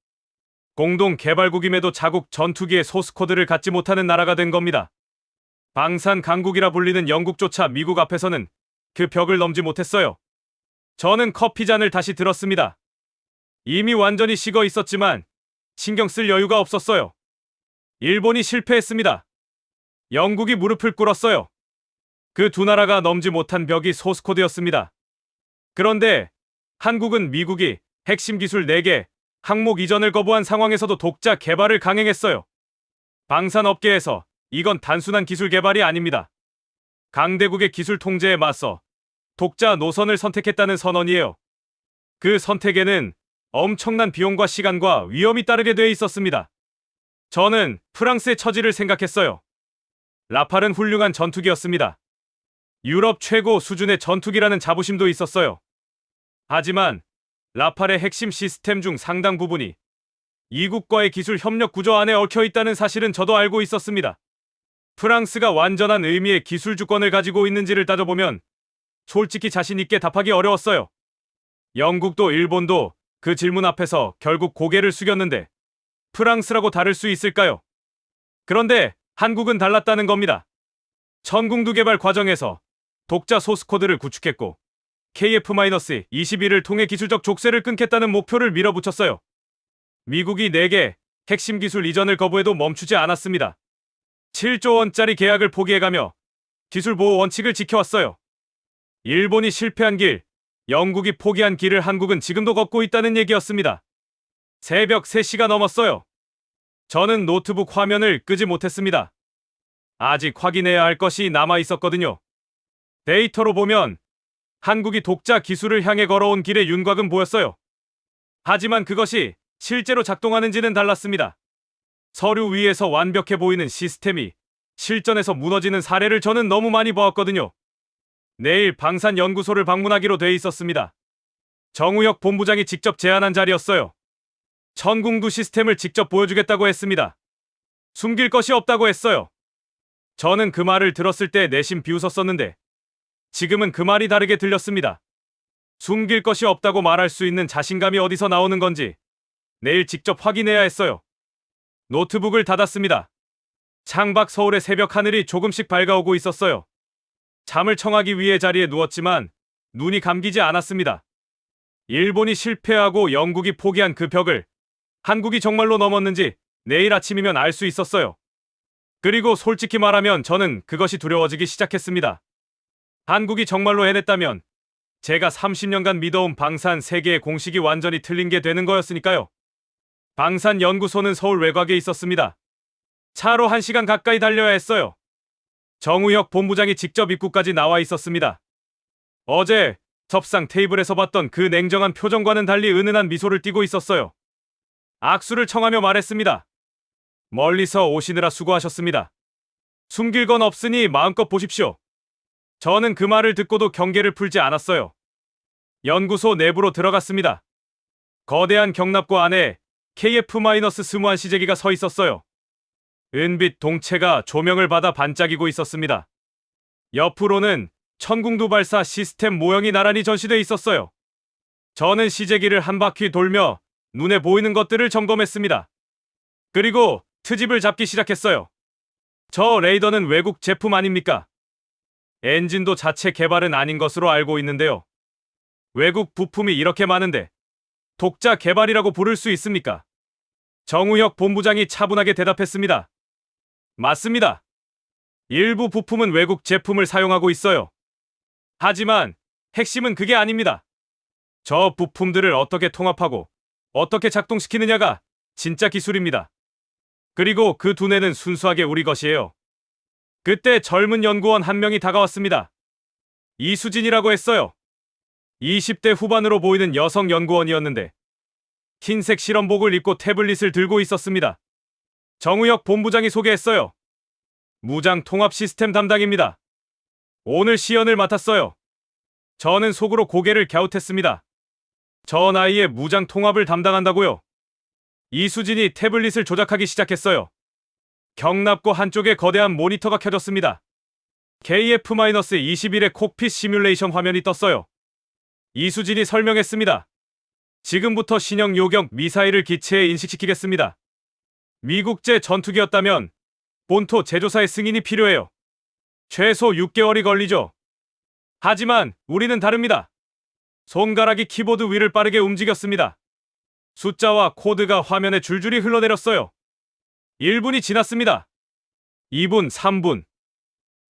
공동 개발국임에도 자국 전투기의 소스코드를 갖지 못하는 나라가 된 겁니다. 방산 강국이라 불리는 영국조차 미국 앞에서는 그 벽을 넘지 못했어요. 저는 커피잔을 다시 들었습니다. 이미 완전히 식어 있었지만 신경 쓸 여유가 없었어요. 일본이 실패했습니다. 영국이 무릎을 꿇었어요. 그 두 나라가 넘지 못한 벽이 소스코드였습니다. 그런데 한국은 미국이 핵심 기술 4개 항목 이전을 거부한 상황에서도 독자 개발을 강행했어요. 방산업계에서 이건 단순한 기술 개발이 아닙니다. 강대국의 기술 통제에 맞서 독자 노선을 선택했다는 선언이에요. 그 선택에는 엄청난 비용과 시간과 위험이 따르게 돼 있었습니다. 저는 프랑스의 처지를 생각했어요. 라팔은 훌륭한 전투기였습니다. 유럽 최고 수준의 전투기라는 자부심도 있었어요. 하지만 라팔의 핵심 시스템 중 상당 부분이 이국과의 기술 협력 구조 안에 얽혀 있다는 사실은 저도 알고 있었습니다. 프랑스가 완전한 의미의 기술 주권을 가지고 있는지를 따져보면 솔직히 자신 있게 답하기 어려웠어요. 영국도 일본도 그 질문 앞에서 결국 고개를 숙였는데 프랑스라고 다를 수 있을까요? 그런데 한국은 달랐다는 겁니다. 전궁두 개발 과정에서 독자 소스코드를 구축했고 KF-21을 통해 기술적 족쇄를 끊겠다는 목표를 밀어붙였어요. 미국이 4개 핵심 기술 이전을 거부해도 멈추지 않았습니다. 7조 원짜리 계약을 포기해가며 기술 보호 원칙을 지켜왔어요. 일본이 실패한 길, 영국이 포기한 길을 한국은 지금도 걷고 있다는 얘기였습니다. 새벽 3시가 넘었어요. 저는 노트북 화면을 끄지 못했습니다. 아직 확인해야 할 것이 남아 있었거든요. 데이터로 보면 한국이 독자 기술을 향해 걸어온 길의 윤곽은 보였어요. 하지만 그것이 실제로 작동하는지는 달랐습니다. 서류 위에서 완벽해 보이는 시스템이 실전에서 무너지는 사례를 저는 너무 많이 보았거든요. 내일 방산연구소를 방문하기로 돼 있었습니다. 정우혁 본부장이 직접 제안한 자리였어요. 천궁두 시스템을 직접 보여주겠다고 했습니다. 숨길 것이 없다고 했어요. 저는 그 말을 들었을 때 내심 비웃었었는데 지금은 그 말이 다르게 들렸습니다. 숨길 것이 없다고 말할 수 있는 자신감이 어디서 나오는 건지 내일 직접 확인해야 했어요. 노트북을 닫았습니다. 창밖 서울의 새벽 하늘이 조금씩 밝아오고 있었어요. 잠을 청하기 위해 자리에 누웠지만 눈이 감기지 않았습니다. 일본이 실패하고 영국이 포기한 그 벽을 한국이 정말로 넘었는지 내일 아침이면 알 수 있었어요. 그리고 솔직히 말하면 저는 그것이 두려워지기 시작했습니다. 한국이 정말로 해냈다면 제가 30년간 믿어온 방산 세계의 공식이 완전히 틀린 게 되는 거였으니까요. 방산연구소는 서울 외곽에 있었습니다. 차로 1시간 가까이 달려야 했어요. 정우혁 본부장이 직접 입구까지 나와 있었습니다. 어제 접상 테이블에서 봤던 그 냉정한 표정과는 달리 은은한 미소를 띠고 있었어요. 악수를 청하며 말했습니다. 멀리서 오시느라 수고하셨습니다. 숨길 건 없으니 마음껏 보십시오. 저는 그 말을 듣고도 경계를 풀지 않았어요. 연구소 내부로 들어갔습니다. 거대한 경납고 안에 KF-21 시제기가 서 있었어요. 은빛 동체가 조명을 받아 반짝이고 있었습니다. 옆으로는 천궁두 발사 시스템 모형이 나란히 전시돼 있었어요. 저는 시제기를 한 바퀴 돌며 눈에 보이는 것들을 점검했습니다. 그리고 트집을 잡기 시작했어요. 저 레이더는 외국 제품 아닙니까? 엔진도 자체 개발은 아닌 것으로 알고 있는데요. 외국 부품이 이렇게 많은데 독자 개발이라고 부를 수 있습니까? 정우혁 본부장이 차분하게 대답했습니다. 맞습니다. 일부 부품은 외국 제품을 사용하고 있어요. 하지만 핵심은 그게 아닙니다. 저 부품들을 어떻게 통합하고 어떻게 작동시키느냐가 진짜 기술입니다. 그리고 그 두뇌는 순수하게 우리 것이에요. 그때 젊은 연구원 한 명이 다가왔습니다. 이수진이라고 했어요. 20대 후반으로 보이는 여성 연구원이었는데 흰색 실험복을 입고 태블릿을 들고 있었습니다. 정우혁 본부장이 소개했어요. 무장 통합 시스템 담당입니다. 오늘 시연을 맡았어요. 저는 속으로 고개를 갸웃했습니다. 저 나이에 무장 통합을 담당한다고요? 이수진이 태블릿을 조작하기 시작했어요. 경납고 한쪽에 거대한 모니터가 켜졌습니다. KF-21의 콕핏 시뮬레이션 화면이 떴어요. 이수진이 설명했습니다. 지금부터 신형 요격 미사일을 기체에 인식시키겠습니다. 미국제 전투기였다면 본토 제조사의 승인이 필요해요. 최소 6개월이 걸리죠. 하지만 우리는 다릅니다. 손가락이 키보드 위를 빠르게 움직였습니다. 숫자와 코드가 화면에 줄줄이 흘러내렸어요. 1분이 지났습니다. 2분, 3분.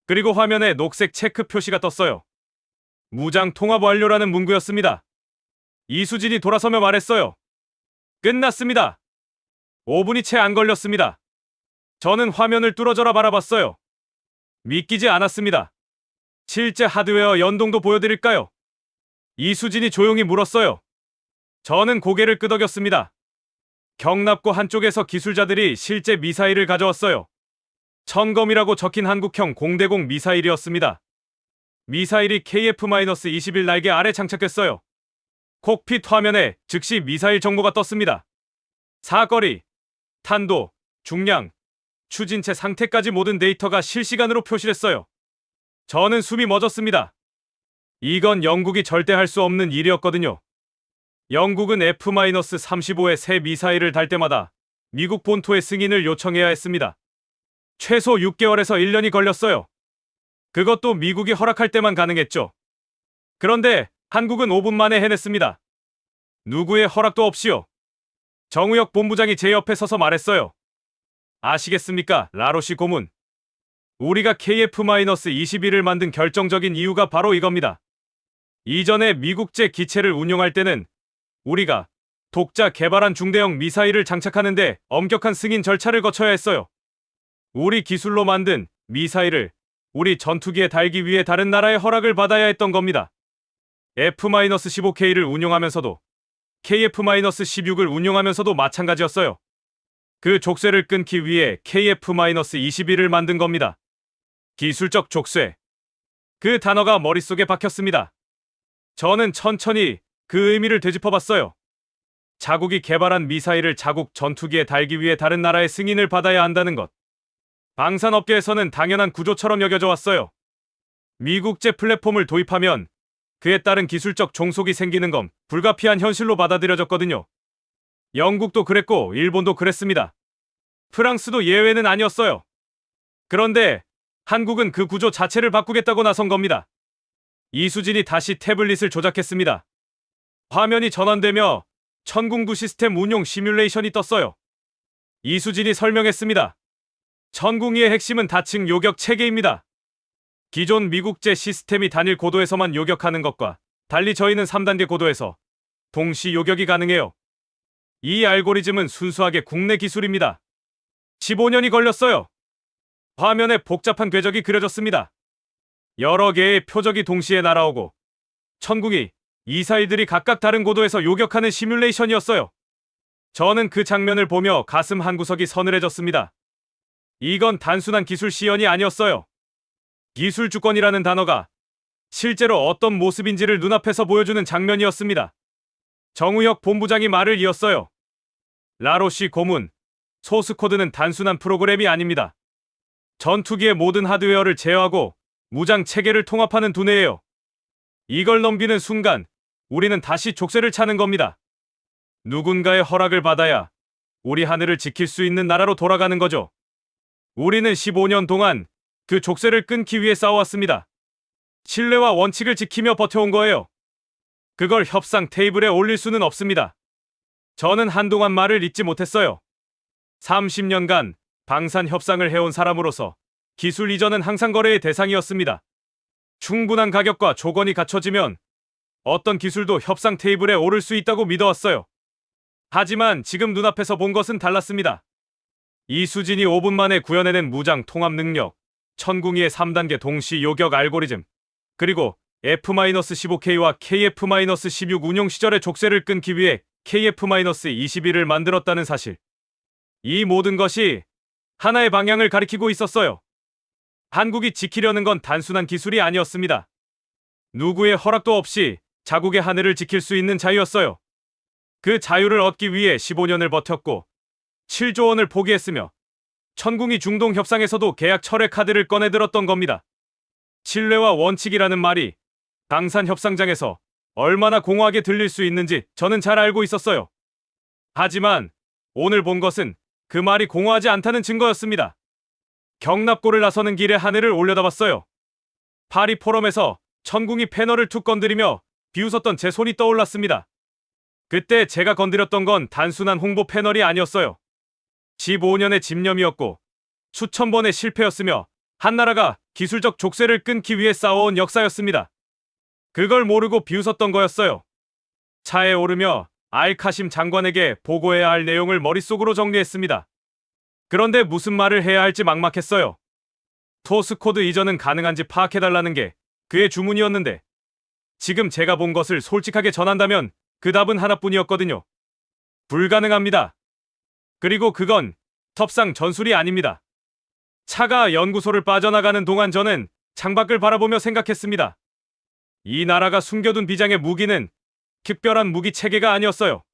그리고 화면에 녹색 체크 표시가 떴어요. 무장 통합 완료라는 문구였습니다. 이수진이 돌아서며 말했어요. 끝났습니다. 5분이 채 안 걸렸습니다. 저는 화면을 뚫어져라 바라봤어요. 믿기지 않았습니다. 실제 하드웨어 연동도 보여드릴까요? 이수진이 조용히 물었어요. 저는 고개를 끄덕였습니다. 경납고 한쪽에서 기술자들이 실제 미사일을 가져왔어요. 천검이라고 적힌 한국형 공대공 미사일이었습니다. 미사일이 KF-21 날개 아래 장착됐어요. 콕핏 화면에 즉시 미사일 정보가 떴습니다. 사거리, 탄도, 중량, 추진체 상태까지 모든 데이터가 실시간으로 표시됐어요. 저는 숨이 멎었습니다. 이건 영국이 절대 할 수 없는 일이었거든요. 영국은 F-35의 새 미사일을 달 때마다 미국 본토의 승인을 요청해야 했습니다. 최소 6개월에서 1년이 걸렸어요. 그것도 미국이 허락할 때만 가능했죠. 그런데 한국은 5분 만에 해냈습니다. 누구의 허락도 없이요. 정우혁 본부장이 제 옆에 서서 말했어요. 아시겠습니까, 라로시 고문. 우리가 KF-21을 만든 결정적인 이유가 바로 이겁니다. 이전에 미국제 기체를 운용할 때는 우리가 독자 개발한 중대형 미사일을 장착하는데 엄격한 승인 절차를 거쳐야 했어요. 우리 기술로 만든 미사일을 우리 전투기에 달기 위해 다른 나라의 허락을 받아야 했던 겁니다. F-15K를 운용하면서도 KF-16을 운용하면서도 마찬가지였어요. 그 족쇄를 끊기 위해 KF-21을 만든 겁니다. 기술적 족쇄. 그 단어가 머릿속에 박혔습니다. 저는 천천히 그 의미를 되짚어봤어요. 자국이 개발한 미사일을 자국 전투기에 달기 위해 다른 나라의 승인을 받아야 한다는 것. 방산업계에서는 당연한 구조처럼 여겨져 왔어요. 미국제 플랫폼을 도입하면 그에 따른 기술적 종속이 생기는 건 불가피한 현실로 받아들여졌거든요. 영국도 그랬고 일본도 그랬습니다. 프랑스도 예외는 아니었어요. 그런데 한국은 그 구조 자체를 바꾸겠다고 나선 겁니다. 이수진이 다시 태블릿을 조작했습니다. 화면이 전환되며 천궁두 시스템 운용 시뮬레이션이 떴어요. 이수진이 설명했습니다. 천궁이의 핵심은 다층 요격 체계입니다. 기존 미국제 시스템이 단일 고도에서만 요격하는 것과 달리 저희는 3단계 고도에서 동시 요격이 가능해요. 이 알고리즘은 순수하게 국내 기술입니다. 15년이 걸렸어요. 화면에 복잡한 궤적이 그려졌습니다. 여러 개의 표적이 동시에 날아오고 천궁이 미사일들이 각각 다른 고도에서 요격하는 시뮬레이션이었어요. 저는 그 장면을 보며 가슴 한구석이 서늘해졌습니다. 이건 단순한 기술 시연이 아니었어요. 기술 주권이라는 단어가 실제로 어떤 모습인지를 눈앞에서 보여주는 장면이었습니다. 정우혁 본부장이 말을 이었어요. 라로시 고문, 소스코드는 단순한 프로그램이 아닙니다. 전투기의 모든 하드웨어를 제어하고 무장 체계를 통합하는 두뇌예요. 이걸 넘기는 순간 우리는 다시 족쇄를 차는 겁니다. 누군가의 허락을 받아야 우리 하늘을 지킬 수 있는 나라로 돌아가는 거죠. 우리는 15년 동안 그 족쇄를 끊기 위해 싸워왔습니다. 신뢰와 원칙을 지키며 버텨온 거예요. 그걸 협상 테이블에 올릴 수는 없습니다. 저는 한동안 말을 잇지 못했어요. 30년간 방산 협상을 해온 사람으로서 기술 이전은 항상 거래의 대상이었습니다. 충분한 가격과 조건이 갖춰지면 어떤 기술도 협상 테이블에 오를 수 있다고 믿어왔어요. 하지만 지금 눈앞에서 본 것은 달랐습니다. 이수진이 5분 만에 구현해낸 무장 통합 능력, 천궁이의 3단계 동시 요격 알고리즘, 그리고 F-15K와 KF-16 운용 시절의 족쇄를 끊기 위해 KF-21을 만들었다는 사실. 이 모든 것이 하나의 방향을 가리키고 있었어요. 한국이 지키려는 건 단순한 기술이 아니었습니다. 누구의 허락도 없이 자국의 하늘을 지킬 수 있는 자유였어요. 그 자유를 얻기 위해 15년을 버텼고 7조 원을 포기했으며 천궁이 중동 협상에서도 계약 철회 카드를 꺼내들었던 겁니다. 신뢰와 원칙이라는 말이 방산 협상장에서 얼마나 공허하게 들릴 수 있는지 저는 잘 알고 있었어요. 하지만 오늘 본 것은 그 말이 공허하지 않다는 증거였습니다. 경납고를 나서는 길에 하늘을 올려다봤어요. 파리 포럼에서 천궁이 패널을 툭 건드리며 비웃었던 제 손이 떠올랐습니다. 그때 제가 건드렸던 건 단순한 홍보 패널이 아니었어요. 15년의 집념이었고 수천 번의 실패였으며 한 나라가 기술적 족쇄를 끊기 위해 싸워온 역사였습니다. 그걸 모르고 비웃었던 거였어요. 차에 오르며 알카심 장관에게 보고해야 할 내용을 머릿속으로 정리했습니다. 그런데 무슨 말을 해야 할지 막막했어요. 소스코드 이전은 가능한지 파악해달라는 게 그의 주문이었는데 지금 제가 본 것을 솔직하게 전한다면 그 답은 하나뿐이었거든요. 불가능합니다. 그리고 그건 협상 전술이 아닙니다. 차가 연구소를 빠져나가는 동안 저는 창밖을 바라보며 생각했습니다. 이 나라가 숨겨둔 비장의 무기는 특별한 무기 체계가 아니었어요.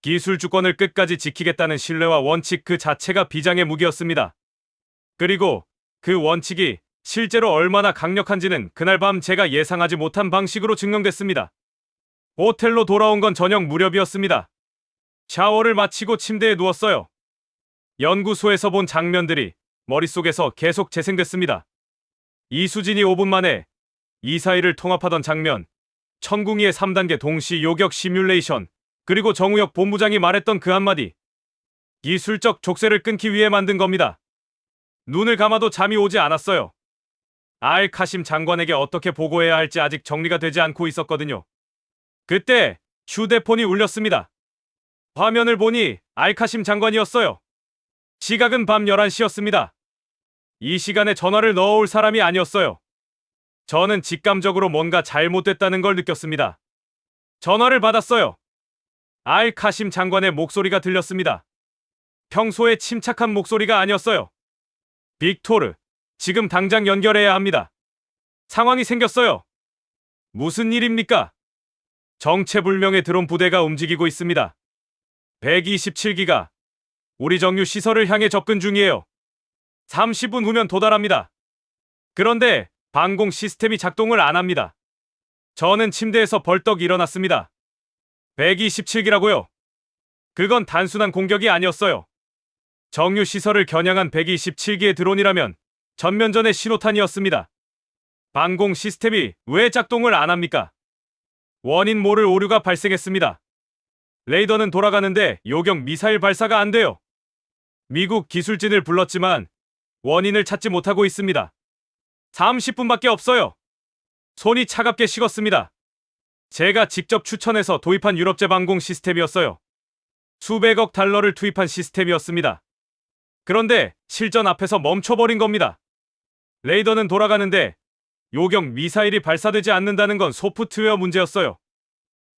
기술 주권을 끝까지 지키겠다는 신뢰와 원칙 그 자체가 비장의 무기였습니다. 그리고 그 원칙이 실제로 얼마나 강력한지는 그날 밤 제가 예상하지 못한 방식으로 증명됐습니다. 호텔로 돌아온 건 저녁 무렵이었습니다. 샤워를 마치고 침대에 누웠어요. 연구소에서 본 장면들이 머릿속에서 계속 재생됐습니다. 이수진이 5분 만에 이사일을 통합하던 장면, 천궁이의 3단계 동시 요격 시뮬레이션, 그리고 정우혁 본부장이 말했던 그 한마디. 기술적 족쇄를 끊기 위해 만든 겁니다. 눈을 감아도 잠이 오지 않았어요. 알카심 장관에게 어떻게 보고해야 할지 아직 정리가 되지 않고 있었거든요. 그때 휴대폰이 울렸습니다. 화면을 보니 알카심 장관이었어요. 시각은 밤 11시였습니다. 이 시간에 전화를 넣어올 사람이 아니었어요. 저는 직감적으로 뭔가 잘못됐다는 걸 느꼈습니다. 전화를 받았어요. 알카심 장관의 목소리가 들렸습니다. 평소에 침착한 목소리가 아니었어요. 빅토르, 지금 당장 연결해야 합니다. 상황이 생겼어요. 무슨 일입니까? 정체불명의 드론 부대가 움직이고 있습니다. 127기가 우리 정유 시설을 향해 접근 중이에요. 30분 후면 도달합니다. 그런데 방공 시스템이 작동을 안 합니다. 저는 침대에서 벌떡 일어났습니다. 127기라고요? 그건 단순한 공격이 아니었어요. 정유 시설을 겨냥한 127기의 드론이라면 전면전의 신호탄이었습니다. 방공 시스템이 왜 작동을 안 합니까? 원인 모를 오류가 발생했습니다. 레이더는 돌아가는데 요격 미사일 발사가 안 돼요. 미국 기술진을 불렀지만 원인을 찾지 못하고 있습니다. 30분밖에 없어요. 손이 차갑게 식었습니다. 제가 직접 추천해서 도입한 유럽제 방공 시스템이었어요. 수백억 달러를 투입한 시스템이었습니다. 그런데 실전 앞에서 멈춰버린 겁니다. 레이더는 돌아가는데 요격 미사일이 발사되지 않는다는 건 소프트웨어 문제였어요.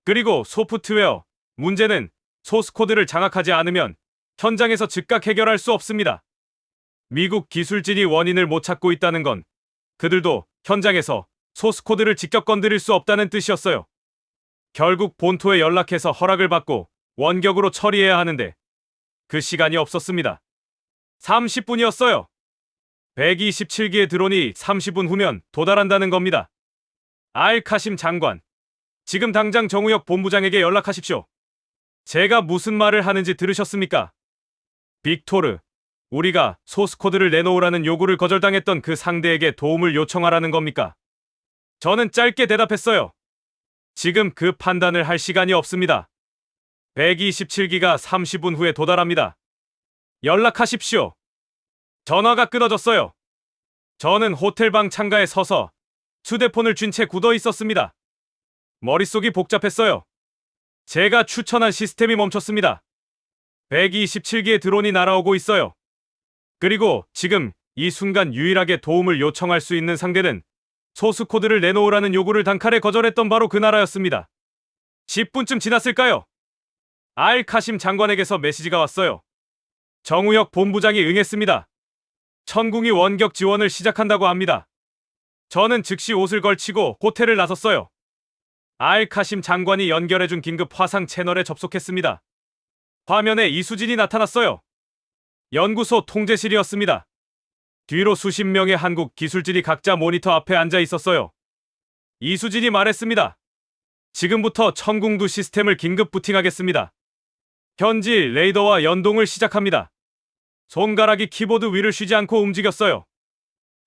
그리고 소프트웨어 문제는 소스코드를 장악하지 않으면 현장에서 즉각 해결할 수 없습니다. 미국 기술진이 원인을 못 찾고 있다는 건 그들도 현장에서 소스코드를 직접 건드릴 수 없다는 뜻이었어요. 결국 본토에 연락해서 허락을 받고 원격으로 처리해야 하는데 그 시간이 없었습니다. 30분이었어요. 127기의 드론이 30분 후면 도달한다는 겁니다. 알카심 장관, 지금 당장 정우혁 본부장에게 연락하십시오. 제가 무슨 말을 하는지 들으셨습니까? 빅토르, 우리가 소스코드를 내놓으라는 요구를 거절당했던 그 상대에게 도움을 요청하라는 겁니까? 저는 짧게 대답했어요. 지금 그 판단을 할 시간이 없습니다. 127기가 30분 후에 도달합니다. 연락하십시오. 전화가 끊어졌어요. 저는 호텔방 창가에 서서 휴대폰을 쥔 채 굳어 있었습니다. 머릿속이 복잡했어요. 제가 추천한 시스템이 멈췄습니다. 127기의 드론이 날아오고 있어요. 그리고 지금 이 순간 유일하게 도움을 요청할 수 있는 상대는 소스코드를 내놓으라는 요구를 단칼에 거절했던 바로 그 나라였습니다. 10분쯤 지났을까요? 알카심 장관에게서 메시지가 왔어요. 정우혁 본부장이 응했습니다. 천궁이 원격 지원을 시작한다고 합니다. 저는 즉시 옷을 걸치고 호텔을 나섰어요. 알카심 장관이 연결해준 긴급 화상 채널에 접속했습니다. 화면에 이수진이 나타났어요. 연구소 통제실이었습니다. 뒤로 수십 명의 한국 기술진이 각자 모니터 앞에 앉아 있었어요. 이수진이 말했습니다. 지금부터 천궁두 시스템을 긴급 부팅하겠습니다. 현지 레이더와 연동을 시작합니다. 손가락이 키보드 위를 쉬지 않고 움직였어요.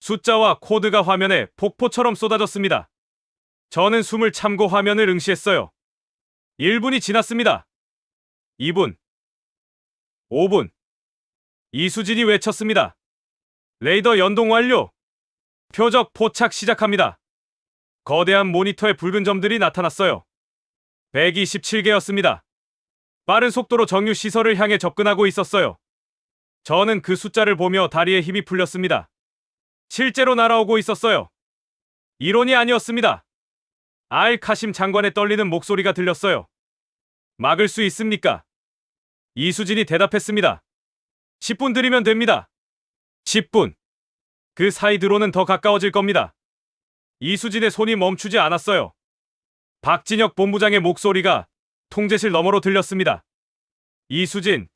숫자와 코드가 화면에 폭포처럼 쏟아졌습니다. 저는 숨을 참고 화면을 응시했어요. 1분이 지났습니다. 2분. 5분. 이수진이 외쳤습니다. 레이더 연동 완료. 표적 포착 시작합니다. 거대한 모니터에 붉은 점들이 나타났어요. 127개였습니다. 빠른 속도로 정유 시설을 향해 접근하고 있었어요. 저는 그 숫자를 보며 다리에 힘이 풀렸습니다. 실제로 날아오고 있었어요. 이론이 아니었습니다. 알카심 장관의 떨리는 목소리가 들렸어요. 막을 수 있습니까? 이수진이 대답했습니다. 10분 드리면 됩니다. 10분. 그 사이 드론은 더 가까워질 겁니다. 이수진의 손이 멈추지 않았어요. 박진혁 본부장의 목소리가 통제실 너머로 들렸습니다. 이수진,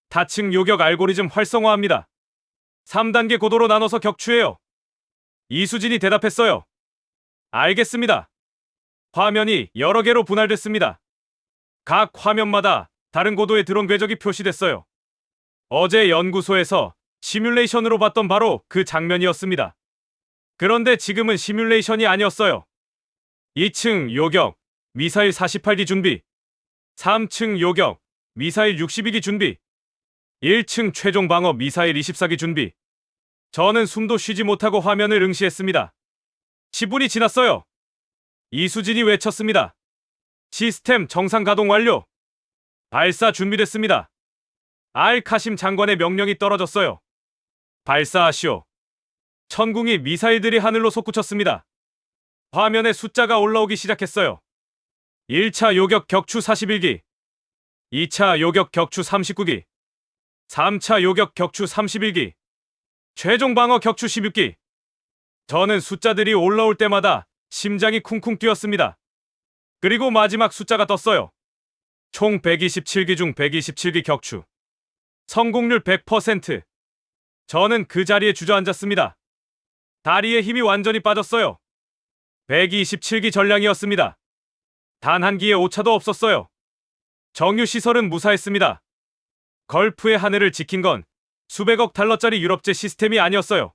다층 요격 알고리즘 활성화합니다. 3단계 고도로 나눠서 격추해요. 이수진이 대답했어요. 알겠습니다. 화면이 여러 개로 분할됐습니다. 각 화면마다 다른 고도의 드론 궤적이 표시됐어요. 어제 연구소에서 시뮬레이션으로 봤던 바로 그 장면이었습니다. 그런데 지금은 시뮬레이션이 아니었어요. 2층 요격, 미사일 48기 준비. 3층 요격, 미사일 62기 준비. 1층 최종 방어 미사일 24기 준비. 저는 숨도 쉬지 못하고 화면을 응시했습니다. 10분이 지났어요. 이수진이 외쳤습니다. 시스템 정상 가동 완료. 발사 준비됐습니다. 알카심 장관의 명령이 떨어졌어요. 발사하시오. 천궁이 미사일들이 하늘로 솟구쳤습니다. 화면에 숫자가 올라오기 시작했어요. 1차 요격 격추 41기, 2차 요격 격추 39기, 3차 요격 격추 31기, 최종 방어 격추 16기. 저는 숫자들이 올라올 때마다 심장이 쿵쿵 뛰었습니다. 그리고 마지막 숫자가 떴어요. 총 127기 중 127기 격추. 성공률 100%. 저는 그 자리에 주저앉았습니다. 다리에 힘이 완전히 빠졌어요. 127기 전량이었습니다. 단 한 기의 오차도 없었어요. 정유시설은 무사했습니다. 걸프의 하늘을 지킨 건 수백억 달러짜리 유럽제 시스템이 아니었어요.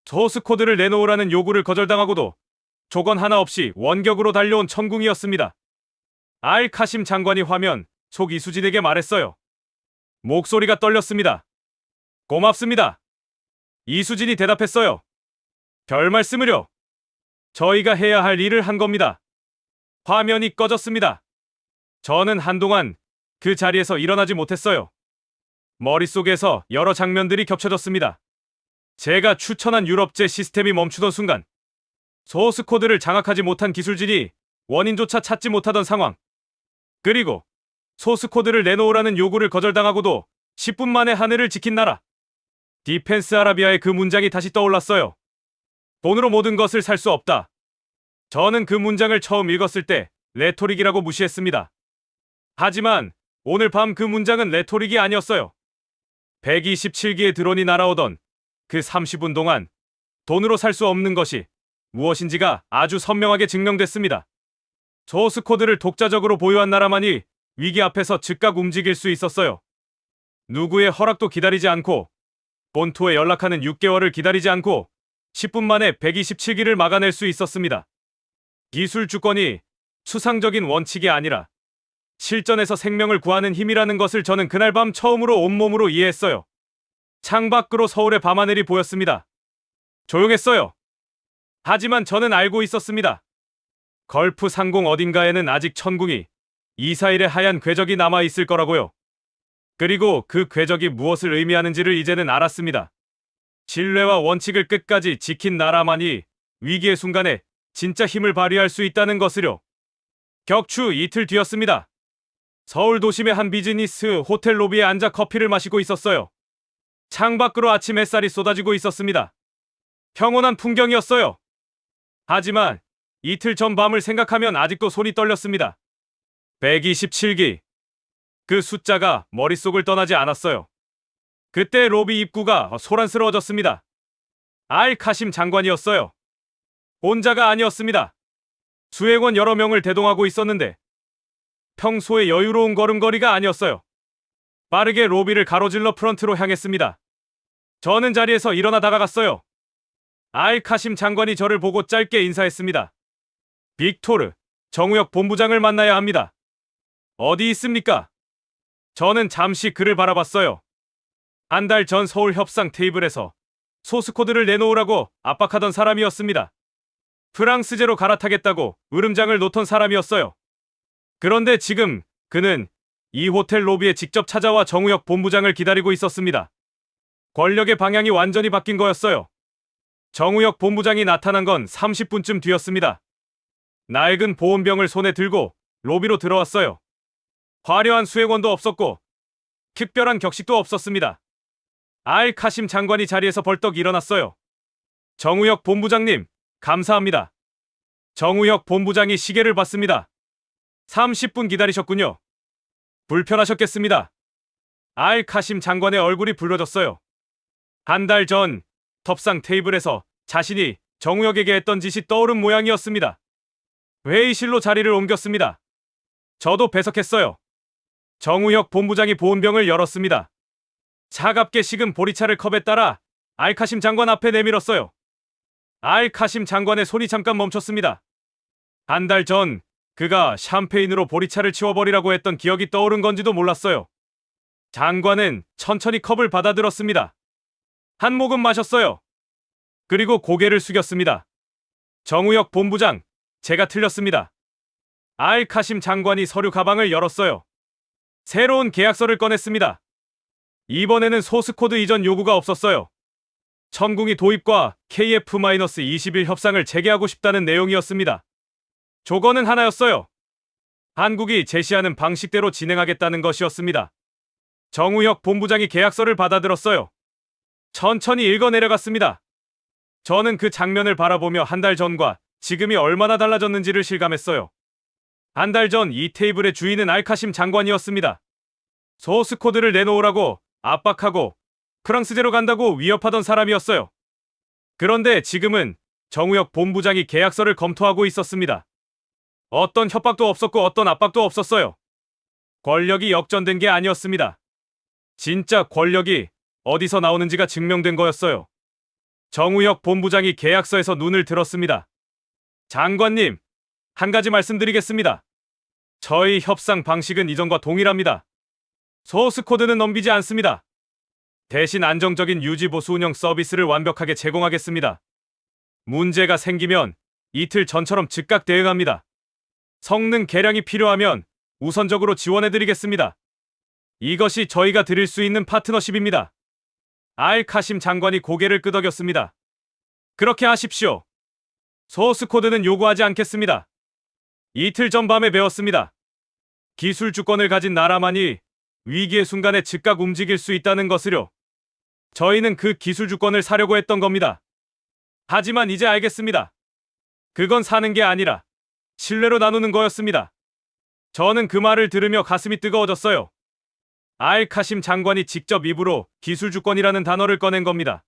소스 코드를 내놓으라는 요구를 거절당하고도 조건 하나 없이 원격으로 달려온 천궁이었습니다. 알카심 장관이 화면 속 이수진에게 말했어요. 목소리가 떨렸습니다. 고맙습니다. 이수진이 대답했어요. 별 말씀을요. 저희가 해야 할 일을 한 겁니다. 화면이 꺼졌습니다. 저는 한동안 그 자리에서 일어나지 못했어요. 머릿속에서 여러 장면들이 겹쳐졌습니다. 제가 추천한 유럽제 시스템이 멈추던 순간, 소스 코드를 장악하지 못한 기술진이 원인조차 찾지 못하던 상황, 그리고 소스 코드를 내놓으라는 요구를 거절당하고도 10분 만에 하늘을 지킨 나라. 디펜스 아라비아의 그 문장이 다시 떠올랐어요. 돈으로 모든 것을 살 수 없다. 저는 그 문장을 처음 읽었을 때 레토릭이라고 무시했습니다. 하지만 오늘 밤 그 문장은 레토릭이 아니었어요. 127기의 드론이 날아오던 그 30분 동안 돈으로 살 수 없는 것이 무엇인지가 아주 선명하게 증명됐습니다. 소스 코드를 독자적으로 보유한 나라만이 위기 앞에서 즉각 움직일 수 있었어요. 누구의 허락도 기다리지 않고, 본토에 연락하는 6개월을 기다리지 않고 10분 만에 127기를 막아낼 수 있었습니다. 기술 주권이 수상적인 원칙이 아니라 실전에서 생명을 구하는 힘이라는 것을 저는 그날 밤 처음으로 온몸으로 이해했어요. 창밖으로 서울의 밤하늘이 보였습니다. 조용했어요. 하지만 저는 알고 있었습니다. 걸프 상공 어딘가에는 아직 천궁이, 이사일의 하얀 궤적이 남아있을 거라고요. 그리고 그 궤적이 무엇을 의미하는지를 이제는 알았습니다. 신뢰와 원칙을 끝까지 지킨 나라만이 위기의 순간에 진짜 힘을 발휘할 수 있다는 것을요. 격추 이틀 뒤였습니다. 서울 도심의 한 비즈니스 호텔 로비에 앉아 커피를 마시고 있었어요. 창밖으로 아침 햇살이 쏟아지고 있었습니다. 평온한 풍경이었어요. 하지만 이틀 전 밤을 생각하면 아직도 손이 떨렸습니다. 127기. 그 숫자가 머릿속을 떠나지 않았어요. 그때 로비 입구가 소란스러워졌습니다. 알카심 장관이었어요. 혼자가 아니었습니다. 수행원 여러 명을 대동하고 있었는데 평소의 여유로운 걸음걸이가 아니었어요. 빠르게 로비를 가로질러 프런트로 향했습니다. 저는 자리에서 일어나 다가갔어요. 알카심 장관이 저를 보고 짧게 인사했습니다. 빅토르, 정우혁 본부장을 만나야 합니다. 어디 있습니까? 저는 잠시 그를 바라봤어요. 한 달 전 서울 협상 테이블에서 소스코드를 내놓으라고 압박하던 사람이었습니다. 프랑스제로 갈아타겠다고 으름장을 놓던 사람이었어요. 그런데 지금 그는 이 호텔 로비에 직접 찾아와 정우혁 본부장을 기다리고 있었습니다. 권력의 방향이 완전히 바뀐 거였어요. 정우혁 본부장이 나타난 건 30분쯤 뒤였습니다. 낡은 보온병을 손에 들고 로비로 들어왔어요. 화려한 수행원도 없었고 특별한 격식도 없었습니다. 알카심 장관이 자리에서 벌떡 일어났어요. 정우혁 본부장님, 감사합니다. 정우혁 본부장이 시계를 봤습니다. 30분 기다리셨군요. 불편하셨겠습니다. 알카심 장관의 얼굴이 붉어졌어요. 한 달 전 텁상 테이블에서 자신이 정우혁에게 했던 짓이 떠오른 모양이었습니다. 회의실로 자리를 옮겼습니다. 저도 배석했어요. 정우혁 본부장이 보온병을 열었습니다. 차갑게 식은 보리차를 컵에 따라 알카심 장관 앞에 내밀었어요. 알카심 장관의 손이 잠깐 멈췄습니다. 한 달 전 그가 샴페인으로 보리차를 치워버리라고 했던 기억이 떠오른 건지도 몰랐어요. 장관은 천천히 컵을 받아들었습니다. 한 모금 마셨어요. 그리고 고개를 숙였습니다. 정우혁 본부장, 제가 틀렸습니다. 알카심 장관이 서류 가방을 열었어요. 새로운 계약서를 꺼냈습니다. 이번에는 소스코드 이전 요구가 없었어요. 천궁이 도입과 KF-21 협상을 재개하고 싶다는 내용이었습니다. 조건은 하나였어요. 한국이 제시하는 방식대로 진행하겠다는 것이었습니다. 정우혁 본부장이 계약서를 받아들었어요. 천천히 읽어 내려갔습니다. 저는 그 장면을 바라보며 한 달 전과 지금이 얼마나 달라졌는지를 실감했어요. 한 달 전 이 테이블의 주인은 알카심 장관이었습니다. 소스 코드를 내놓으라고 압박하고 프랑스제로 간다고 위협하던 사람이었어요. 그런데 지금은 정우혁 본부장이 계약서를 검토하고 있었습니다. 어떤 협박도 없었고 어떤 압박도 없었어요. 권력이 역전된 게 아니었습니다. 진짜 권력이 어디서 나오는지가 증명된 거였어요. 정우혁 본부장이 계약서에서 눈을 들었습니다. 장관님, 한 가지 말씀드리겠습니다. 저희 협상 방식은 이전과 동일합니다. 소스 코드는 넘기지 않습니다. 대신 안정적인 유지 보수 운영 서비스를 완벽하게 제공하겠습니다. 문제가 생기면 이틀 전처럼 즉각 대응합니다. 성능 개량이 필요하면 우선적으로 지원해드리겠습니다. 이것이 저희가 드릴 수 있는 파트너십입니다. 알카심 장관이 고개를 끄덕였습니다. 그렇게 하십시오. 소스 코드는 요구하지 않겠습니다. 이틀 전 밤에 배웠습니다. 기술 주권을 가진 나라만이 위기의 순간에 즉각 움직일 수 있다는 것을요. 저희는 그 기술 주권을 사려고 했던 겁니다. 하지만 이제 알겠습니다. 그건 사는 게 아니라 신뢰로 나누는 거였습니다. 저는 그 말을 들으며 가슴이 뜨거워졌어요. 알카심 장관이 직접 입으로 기술 주권이라는 단어를 꺼낸 겁니다.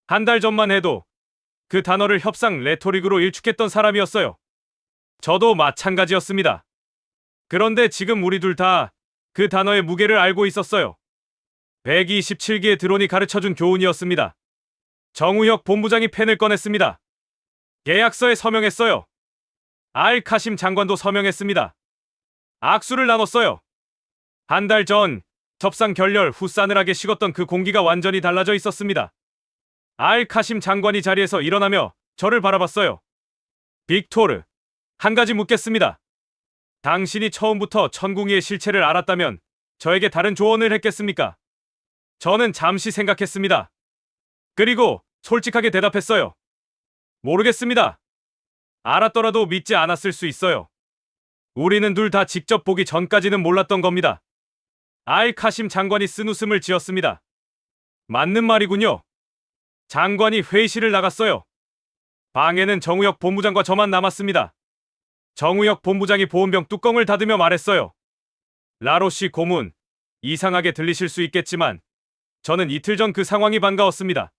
한 달 전만 해도 그 단어를 협상 레토릭으로 일축했던 사람이었어요. 저도 마찬가지였습니다. 그런데 지금 우리 둘 다 그 단어의 무게를 알고 있었어요. 127기의 드론이 가르쳐준 교훈이었습니다. 정우혁 본부장이 펜을 꺼냈습니다. 계약서에 서명했어요. 알카심 장관도 서명했습니다. 악수를 나눴어요. 한 달 전 협상 결렬 후 싸늘하게 식었던 그 공기가 완전히 달라져 있었습니다. 알카심 장관이 자리에서 일어나며 저를 바라봤어요. 빅토르, 한 가지 묻겠습니다. 당신이 처음부터 천궁이의 실체를 알았다면 저에게 다른 조언을 했겠습니까? 저는 잠시 생각했습니다. 그리고 솔직하게 대답했어요. 모르겠습니다. 알았더라도 믿지 않았을 수 있어요. 우리는 둘 다 직접 보기 전까지는 몰랐던 겁니다. 알카심 장관이 쓴 웃음을 지었습니다. 맞는 말이군요. 장관이 회의실을 나갔어요. 방에는 정우혁 본부장과 저만 남았습니다. 정우혁 본부장이 보온병 뚜껑을 닫으며 말했어요. 라로시 고문, 이상하게 들리실 수 있겠지만 저는 이틀 전 그 상황이 반가웠습니다.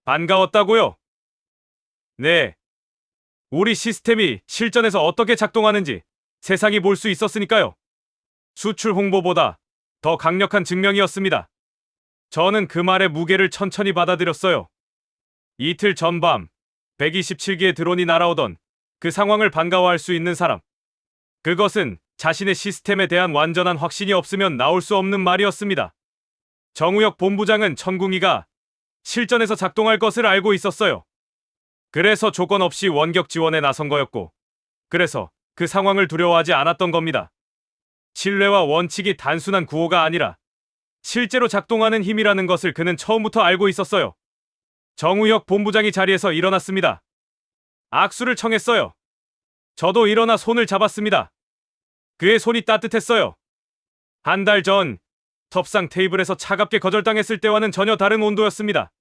반가웠다고요? 네. 우리 시스템이 실전에서 어떻게 작동하는지 세상이 볼 수 있었으니까요. 수출 홍보보다 더 강력한 증명이었습니다. 저는 그 말의 무게를 천천히 받아들였어요. 이틀 전밤 127기의 드론이 날아오던 그 상황을 반가워할 수 있는 사람. 그것은 자신의 시스템에 대한 완전한 확신이 없으면 나올 수 없는 말이었습니다. 정우혁 본부장은 천궁이가 실전에서 작동할 것을 알고 있었어요. 그래서 조건 없이 원격 지원에 나선 거였고, 그래서 그 상황을 두려워하지 않았던 겁니다. 신뢰와 원칙이 단순한 구호가 아니라 실제로 작동하는 힘이라는 것을 그는 처음부터 알고 있었어요. 정우혁 본부장이 자리에서 일어났습니다. 악수를 청했어요. 저도 일어나 손을 잡았습니다. 그의 손이 따뜻했어요. 한 달 전 협상 테이블에서 차갑게 거절당했을 때와는 전혀 다른 온도였습니다.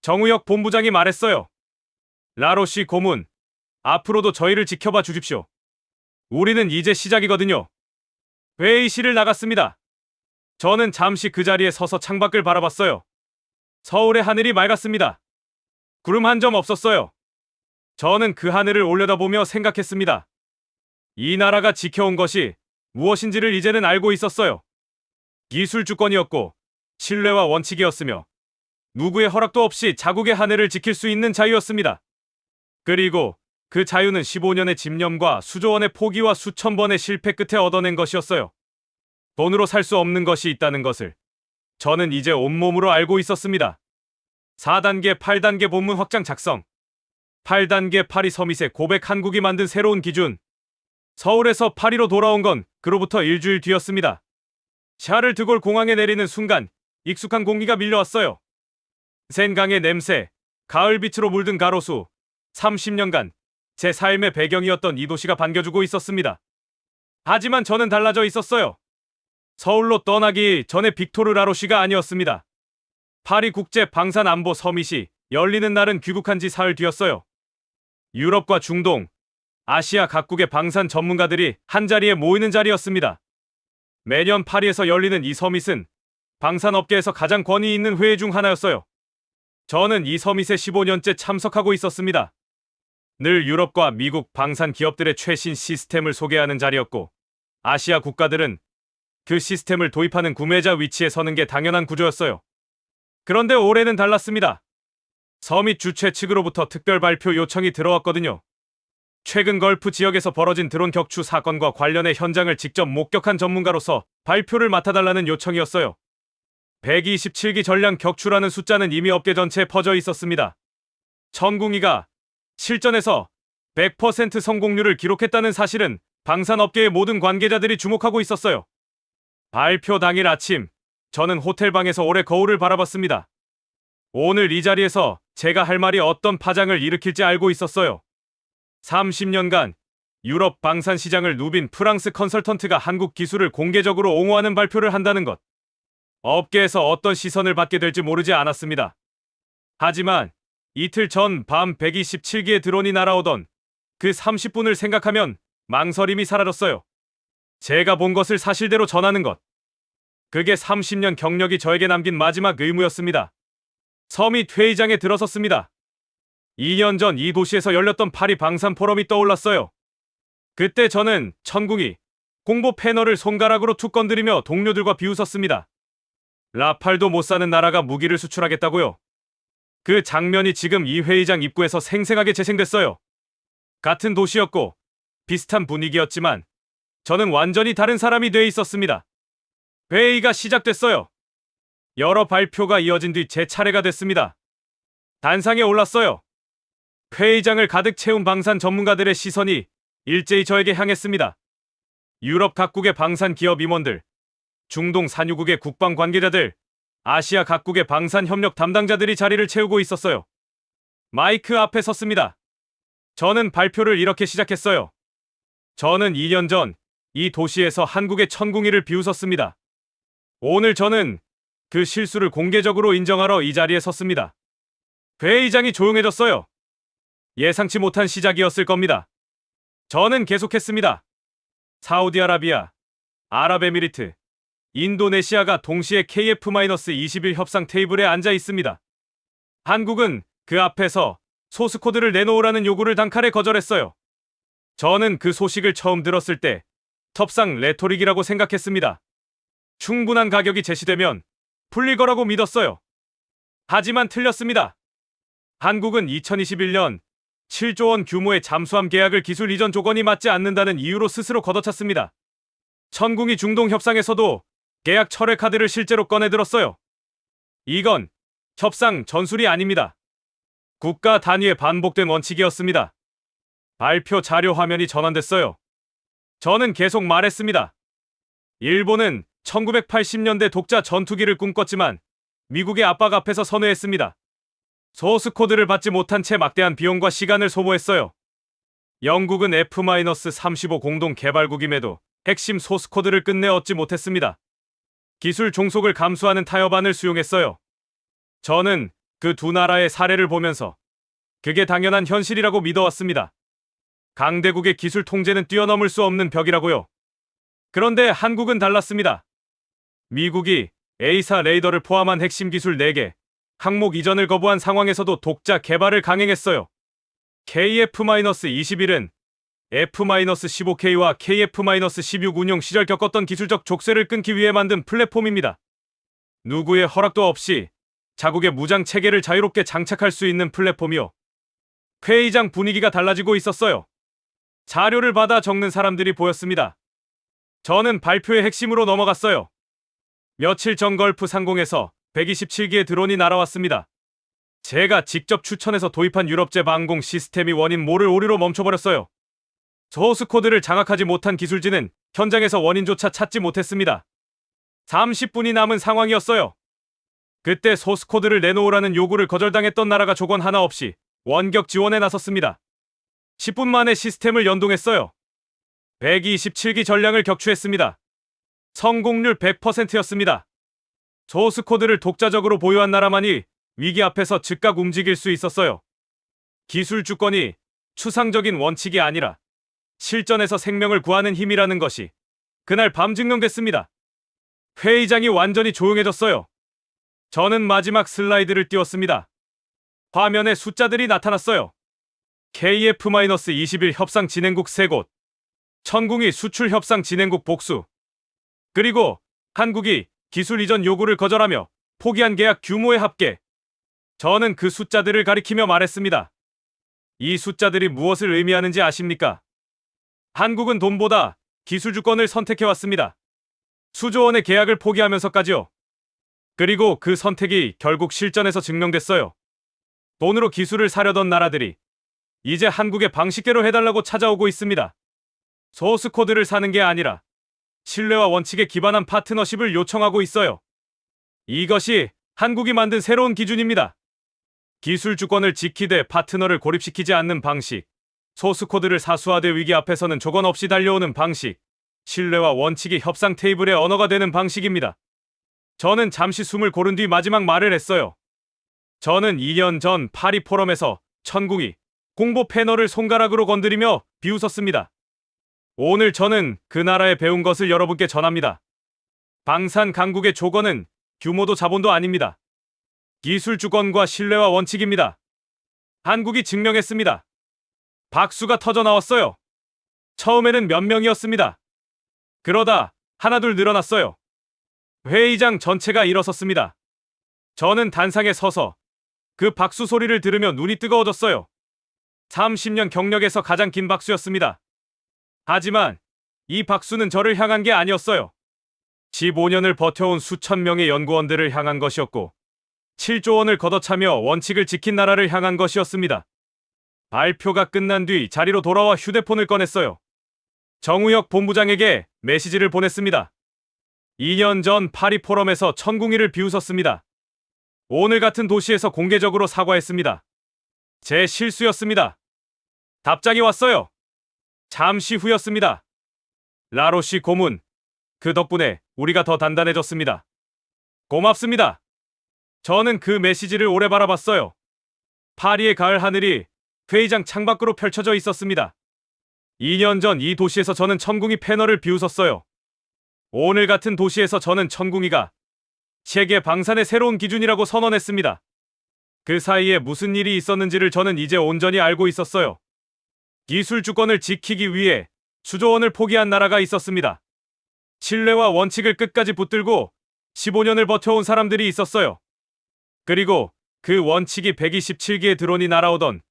정우혁 본부장이 말했어요. 라로시 고문, 앞으로도 저희를 지켜봐 주십시오. 우리는 이제 시작이거든요. 회의실을 나갔습니다. 저는 잠시 그 자리에 서서 창밖을 바라봤어요. 서울의 하늘이 맑았습니다. 구름 한 점 없었어요. 저는 그 하늘을 올려다보며 생각했습니다. 이 나라가 지켜온 것이 무엇인지를 이제는 알고 있었어요. 기술 주권이었고 신뢰와 원칙이었으며 누구의 허락도 없이 자국의 하늘을 지킬 수 있는 자유였습니다. 그리고 그 자유는 15년의 집념과 수조원의 포기와 수천 번의 실패 끝에 얻어낸 것이었어요. 돈으로 살 수 없는 것이 있다는 것을 저는 이제 온몸으로 알고 있었습니다. 4단계, 8단계 본문 확장 작성. 8단계 파리 서밋의 고백. 한국이 만든 새로운 기준. 서울에서 파리로 돌아온 건 그로부터 일주일 뒤였습니다. 샤를 드골 공항에 내리는 순간 익숙한 공기가 밀려왔어요. 센 강의 냄새, 가을빛으로 물든 가로수. 30년간 제 삶의 배경이었던 이 도시가 반겨주고 있었습니다. 하지만 저는 달라져 있었어요. 서울로 떠나기 전에 빅토르 라로시가 아니었습니다. 파리 국제 방산 안보 서밋이 열리는 날은 귀국한 지 사흘 뒤였어요. 유럽과 중동, 아시아 각국의 방산 전문가들이 한자리에 모이는 자리였습니다. 매년 파리에서 열리는 이 서밋은 방산업계에서 가장 권위 있는 회의 중 하나였어요. 저는 이 서밋에 15년째 참석하고 있었습니다. 늘 유럽과 미국 방산 기업들의 최신 시스템을 소개하는 자리였고, 아시아 국가들은 그 시스템을 도입하는 구매자 위치에 서는 게 당연한 구조였어요. 그런데 올해는 달랐습니다. 서밋 주최 측으로부터 특별 발표 요청이 들어왔거든요. 최근 걸프 지역에서 벌어진 드론 격추 사건과 관련해 현장을 직접 목격한 전문가로서 발표를 맡아달라는 요청이었어요. 127기 전량 격추라는 숫자는 이미 업계 전체에 퍼져 있었습니다. 천궁이가 실전에서 100% 성공률을 기록했다는 사실은 방산업계의 모든 관계자들이 주목하고 있었어요. 발표 당일 아침, 저는 호텔방에서 오래 거울을 바라봤습니다. 오늘 이 자리에서 제가 할 말이 어떤 파장을 일으킬지 알고 있었어요. 30년간 유럽 방산 시장을 누빈 프랑스 컨설턴트가 한국 기술을 공개적으로 옹호하는 발표를 한다는 것. 업계에서 어떤 시선을 받게 될지 모르지 않았습니다. 하지만 이틀 전 밤 127기의 드론이 날아오던 그 30분을 생각하면 망설임이 사라졌어요. 제가 본 것을 사실대로 전하는 것. 그게 30년 경력이 저에게 남긴 마지막 의무였습니다. 서밋 회의장에 들어섰습니다. 2년 전 이 도시에서 열렸던 파리 방산 포럼이 떠올랐어요. 그때 저는 천궁이 공보 패널을 손가락으로 툭 건드리며 동료들과 비웃었습니다. 라팔도 못 사는 나라가 무기를 수출하겠다고요. 그 장면이 지금 이 회의장 입구에서 생생하게 재생됐어요. 같은 도시였고 비슷한 분위기였지만 저는 완전히 다른 사람이 돼 있었습니다. 회의가 시작됐어요. 여러 발표가 이어진 뒤 제 차례가 됐습니다. 단상에 올랐어요. 회의장을 가득 채운 방산 전문가들의 시선이 일제히 저에게 향했습니다. 유럽 각국의 방산 기업 임원들, 중동 산유국의 국방 관계자들, 아시아 각국의 방산 협력 담당자들이 자리를 채우고 있었어요. 마이크 앞에 섰습니다. 저는 발표를 이렇게 시작했어요. 저는 2년 전 이 도시에서 한국의 천궁이를 비웃었습니다. 오늘 저는 그 실수를 공개적으로 인정하러 이 자리에 섰습니다. 회의장이 조용해졌어요. 예상치 못한 시작이었을 겁니다. 저는 계속했습니다. 사우디아라비아, 아랍에미리트, 인도네시아가 동시에 KF-21 협상 테이블에 앉아 있습니다. 한국은 그 앞에서 소스코드를 내놓으라는 요구를 단칼에 거절했어요. 저는 그 소식을 처음 들었을 때 텁상 레토릭이라고 생각했습니다. 충분한 가격이 제시되면 풀릴 거라고 믿었어요. 하지만 틀렸습니다. 한국은 2021년 7조 원 규모의 잠수함 계약을 기술 이전 조건이 맞지 않는다는 이유로 스스로 걷어찼습니다. 천궁이 중동 협상에서도 계약 철회 카드를 실제로 꺼내들었어요. 이건 협상 전술이 아닙니다. 국가 단위의 반복된 원칙이었습니다. 발표 자료 화면이 전환됐어요. 저는 계속 말했습니다. 일본은 1980년대 독자 전투기를 꿈꿨지만 미국의 압박 앞에서 선회했습니다. 소스코드를 받지 못한 채 막대한 비용과 시간을 소모했어요. 영국은 F-35 공동 개발국임에도 핵심 소스코드를 끝내 얻지 못했습니다. 기술 종속을 감수하는 타협안을 수용했어요. 저는 그 두 나라의 사례를 보면서 그게 당연한 현실이라고 믿어왔습니다. 강대국의 기술 통제는 뛰어넘을 수 없는 벽이라고요. 그런데 한국은 달랐습니다. 미국이 A사 레이더를 포함한 핵심 기술 4개, 항목 이전을 거부한 상황에서도 독자 개발을 강행했어요. KF-21은 F-15K와 KF-16 운용 시절 겪었던 기술적 족쇄를 끊기 위해 만든 플랫폼입니다. 누구의 허락도 없이 자국의 무장 체계를 자유롭게 장착할 수 있는 플랫폼이요. 회의장 분위기가 달라지고 있었어요. 자료를 받아 적는 사람들이 보였습니다. 저는 발표의 핵심으로 넘어갔어요. 며칠 전 걸프 상공에서 127기의 드론이 날아왔습니다. 제가 직접 추천해서 도입한 유럽제 방공 시스템이 원인 모를 오류로 멈춰버렸어요. 소스 코드를 장악하지 못한 기술진은 현장에서 원인조차 찾지 못했습니다. 30분이 남은 상황이었어요. 그때 소스 코드를 내놓으라는 요구를 거절당했던 나라가 조건 하나 없이 원격 지원에 나섰습니다. 10분 만에 시스템을 연동했어요. 127기 전량을 격추했습니다. 성공률 100%였습니다. 소스 코드를 독자적으로 보유한 나라만이 위기 앞에서 즉각 움직일 수 있었어요. 기술 주권이 추상적인 원칙이 아니라 실전에서 생명을 구하는 힘이라는 것이 그날 밤 증명됐습니다. 회의장이 완전히 조용해졌어요. 저는 마지막 슬라이드를 띄웠습니다. 화면에 숫자들이 나타났어요. KF-21 협상 진행국 3곳, 천궁이 수출 협상 진행국 복수, 그리고 한국이 기술 이전 요구를 거절하며 포기한 계약 규모의 합계. 저는 그 숫자들을 가리키며 말했습니다. 이 숫자들이 무엇을 의미하는지 아십니까? 한국은 돈보다 기술 주권을 선택해왔습니다. 수조 원의 계약을 포기하면서까지요. 그리고 그 선택이 결국 실전에서 증명됐어요. 돈으로 기술을 사려던 나라들이 이제 한국의 방식대로 해달라고 찾아오고 있습니다. 소스 코드를 사는 게 아니라 신뢰와 원칙에 기반한 파트너십을 요청하고 있어요. 이것이 한국이 만든 새로운 기준입니다. 기술 주권을 지키되 파트너를 고립시키지 않는 방식, 소스 코드를 사수하되 위기 앞에서는 조건 없이 달려오는 방식, 신뢰와 원칙이 협상 테이블의 언어가 되는 방식입니다. 저는 잠시 숨을 고른 뒤 마지막 말을 했어요. 저는 2년 전 파리 포럼에서 천궁이 공보 패널을 손가락으로 건드리며 비웃었습니다. 오늘 저는 그 나라에 배운 것을 여러분께 전합니다. 방산 강국의 조건은 규모도 자본도 아닙니다. 기술 주권과 신뢰와 원칙입니다. 한국이 증명했습니다. 박수가 터져 나왔어요. 처음에는 몇 명이었습니다. 그러다 하나둘 늘어났어요. 회의장 전체가 일어섰습니다. 저는 단상에 서서 그 박수 소리를 들으며 눈이 뜨거워졌어요. 30년 경력에서 가장 긴 박수였습니다. 하지만 이 박수는 저를 향한 게 아니었어요. 15년을 버텨온 수천 명의 연구원들을 향한 것이었고 7조 원을 걷어차며 원칙을 지킨 나라를 향한 것이었습니다. 발표가 끝난 뒤 자리로 돌아와 휴대폰을 꺼냈어요. 정우혁 본부장에게 메시지를 보냈습니다. 2년 전 파리 포럼에서 천궁이를 비웃었습니다. 오늘 같은 도시에서 공개적으로 사과했습니다. 제 실수였습니다. 답장이 왔어요. 잠시 후였습니다. 라로시 고문, 그 덕분에 우리가 더 단단해졌습니다. 고맙습니다. 저는 그 메시지를 오래 바라봤어요. 파리의 가을 하늘이 회의장 창밖으로 펼쳐져 있었습니다. 2년 전 이 도시에서 저는 천궁이 패널을 비웃었어요. 오늘 같은 도시에서 저는 천궁이가 세계 방산의 새로운 기준이라고 선언했습니다. 그 사이에 무슨 일이 있었는지를 저는 이제 온전히 알고 있었어요. 기술 주권을 지키기 위해 수조 원을 포기한 나라가 있었습니다. 신뢰와 원칙을 끝까지 붙들고 15년을 버텨온 사람들이 있었어요. 그리고 그 원칙이 127기의 드론이 날아오던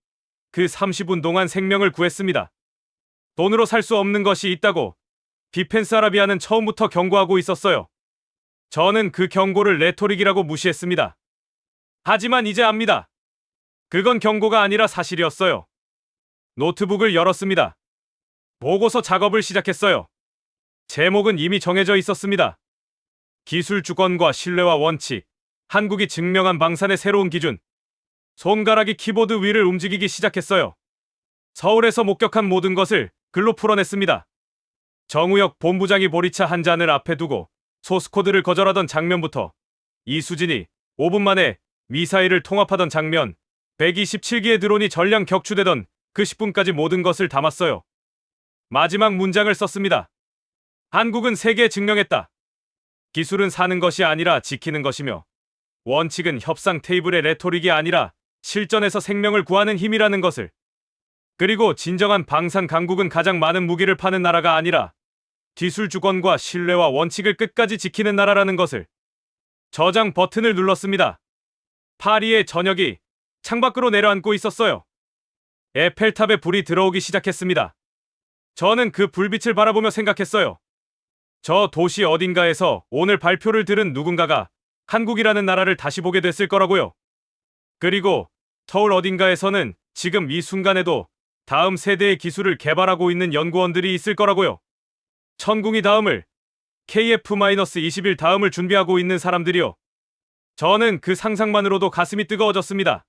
그 30분 동안 생명을 구했습니다. 돈으로 살 수 없는 것이 있다고 디펜스 아라비아는 처음부터 경고하고 있었어요. 저는 그 경고를 레토릭이라고 무시했습니다. 하지만 이제 압니다. 그건 경고가 아니라 사실이었어요. 노트북을 열었습니다. 보고서 작업을 시작했어요. 제목은 이미 정해져 있었습니다. 기술 주권과 신뢰와 원칙, 한국이 증명한 방산의 새로운 기준. 손가락이 키보드 위를 움직이기 시작했어요. 서울에서 목격한 모든 것을 글로 풀어냈습니다. 정우혁 본부장이 보리차 한 잔을 앞에 두고 소스코드를 거절하던 장면부터 이수진이 5분 만에 미사일을 통합하던 장면, 127기의 드론이 전량 격추되던 그 10분까지 모든 것을 담았어요. 마지막 문장을 썼습니다. 한국은 세계에 증명했다. 기술은 사는 것이 아니라 지키는 것이며 원칙은 협상 테이블의 레토릭이 아니라 실전에서 생명을 구하는 힘이라는 것을. 그리고 진정한 방산 강국은 가장 많은 무기를 파는 나라가 아니라 기술 주권과 신뢰와 원칙을 끝까지 지키는 나라라는 것을. 저장 버튼을 눌렀습니다. 파리의 저녁이 창밖으로 내려앉고 있었어요. 에펠탑에 불이 들어오기 시작했습니다. 저는 그 불빛을 바라보며 생각했어요. 저 도시 어딘가에서 오늘 발표를 들은 누군가가 한국이라는 나라를 다시 보게 됐을 거라고요. 그리고 서울 어딘가에서는 지금 이 순간에도 다음 세대의 기술을 개발하고 있는 연구원들이 있을 거라고요. 천궁이 다음을, KF-21 다음을 준비하고 있는 사람들이요. 저는 그 상상만으로도 가슴이 뜨거워졌습니다.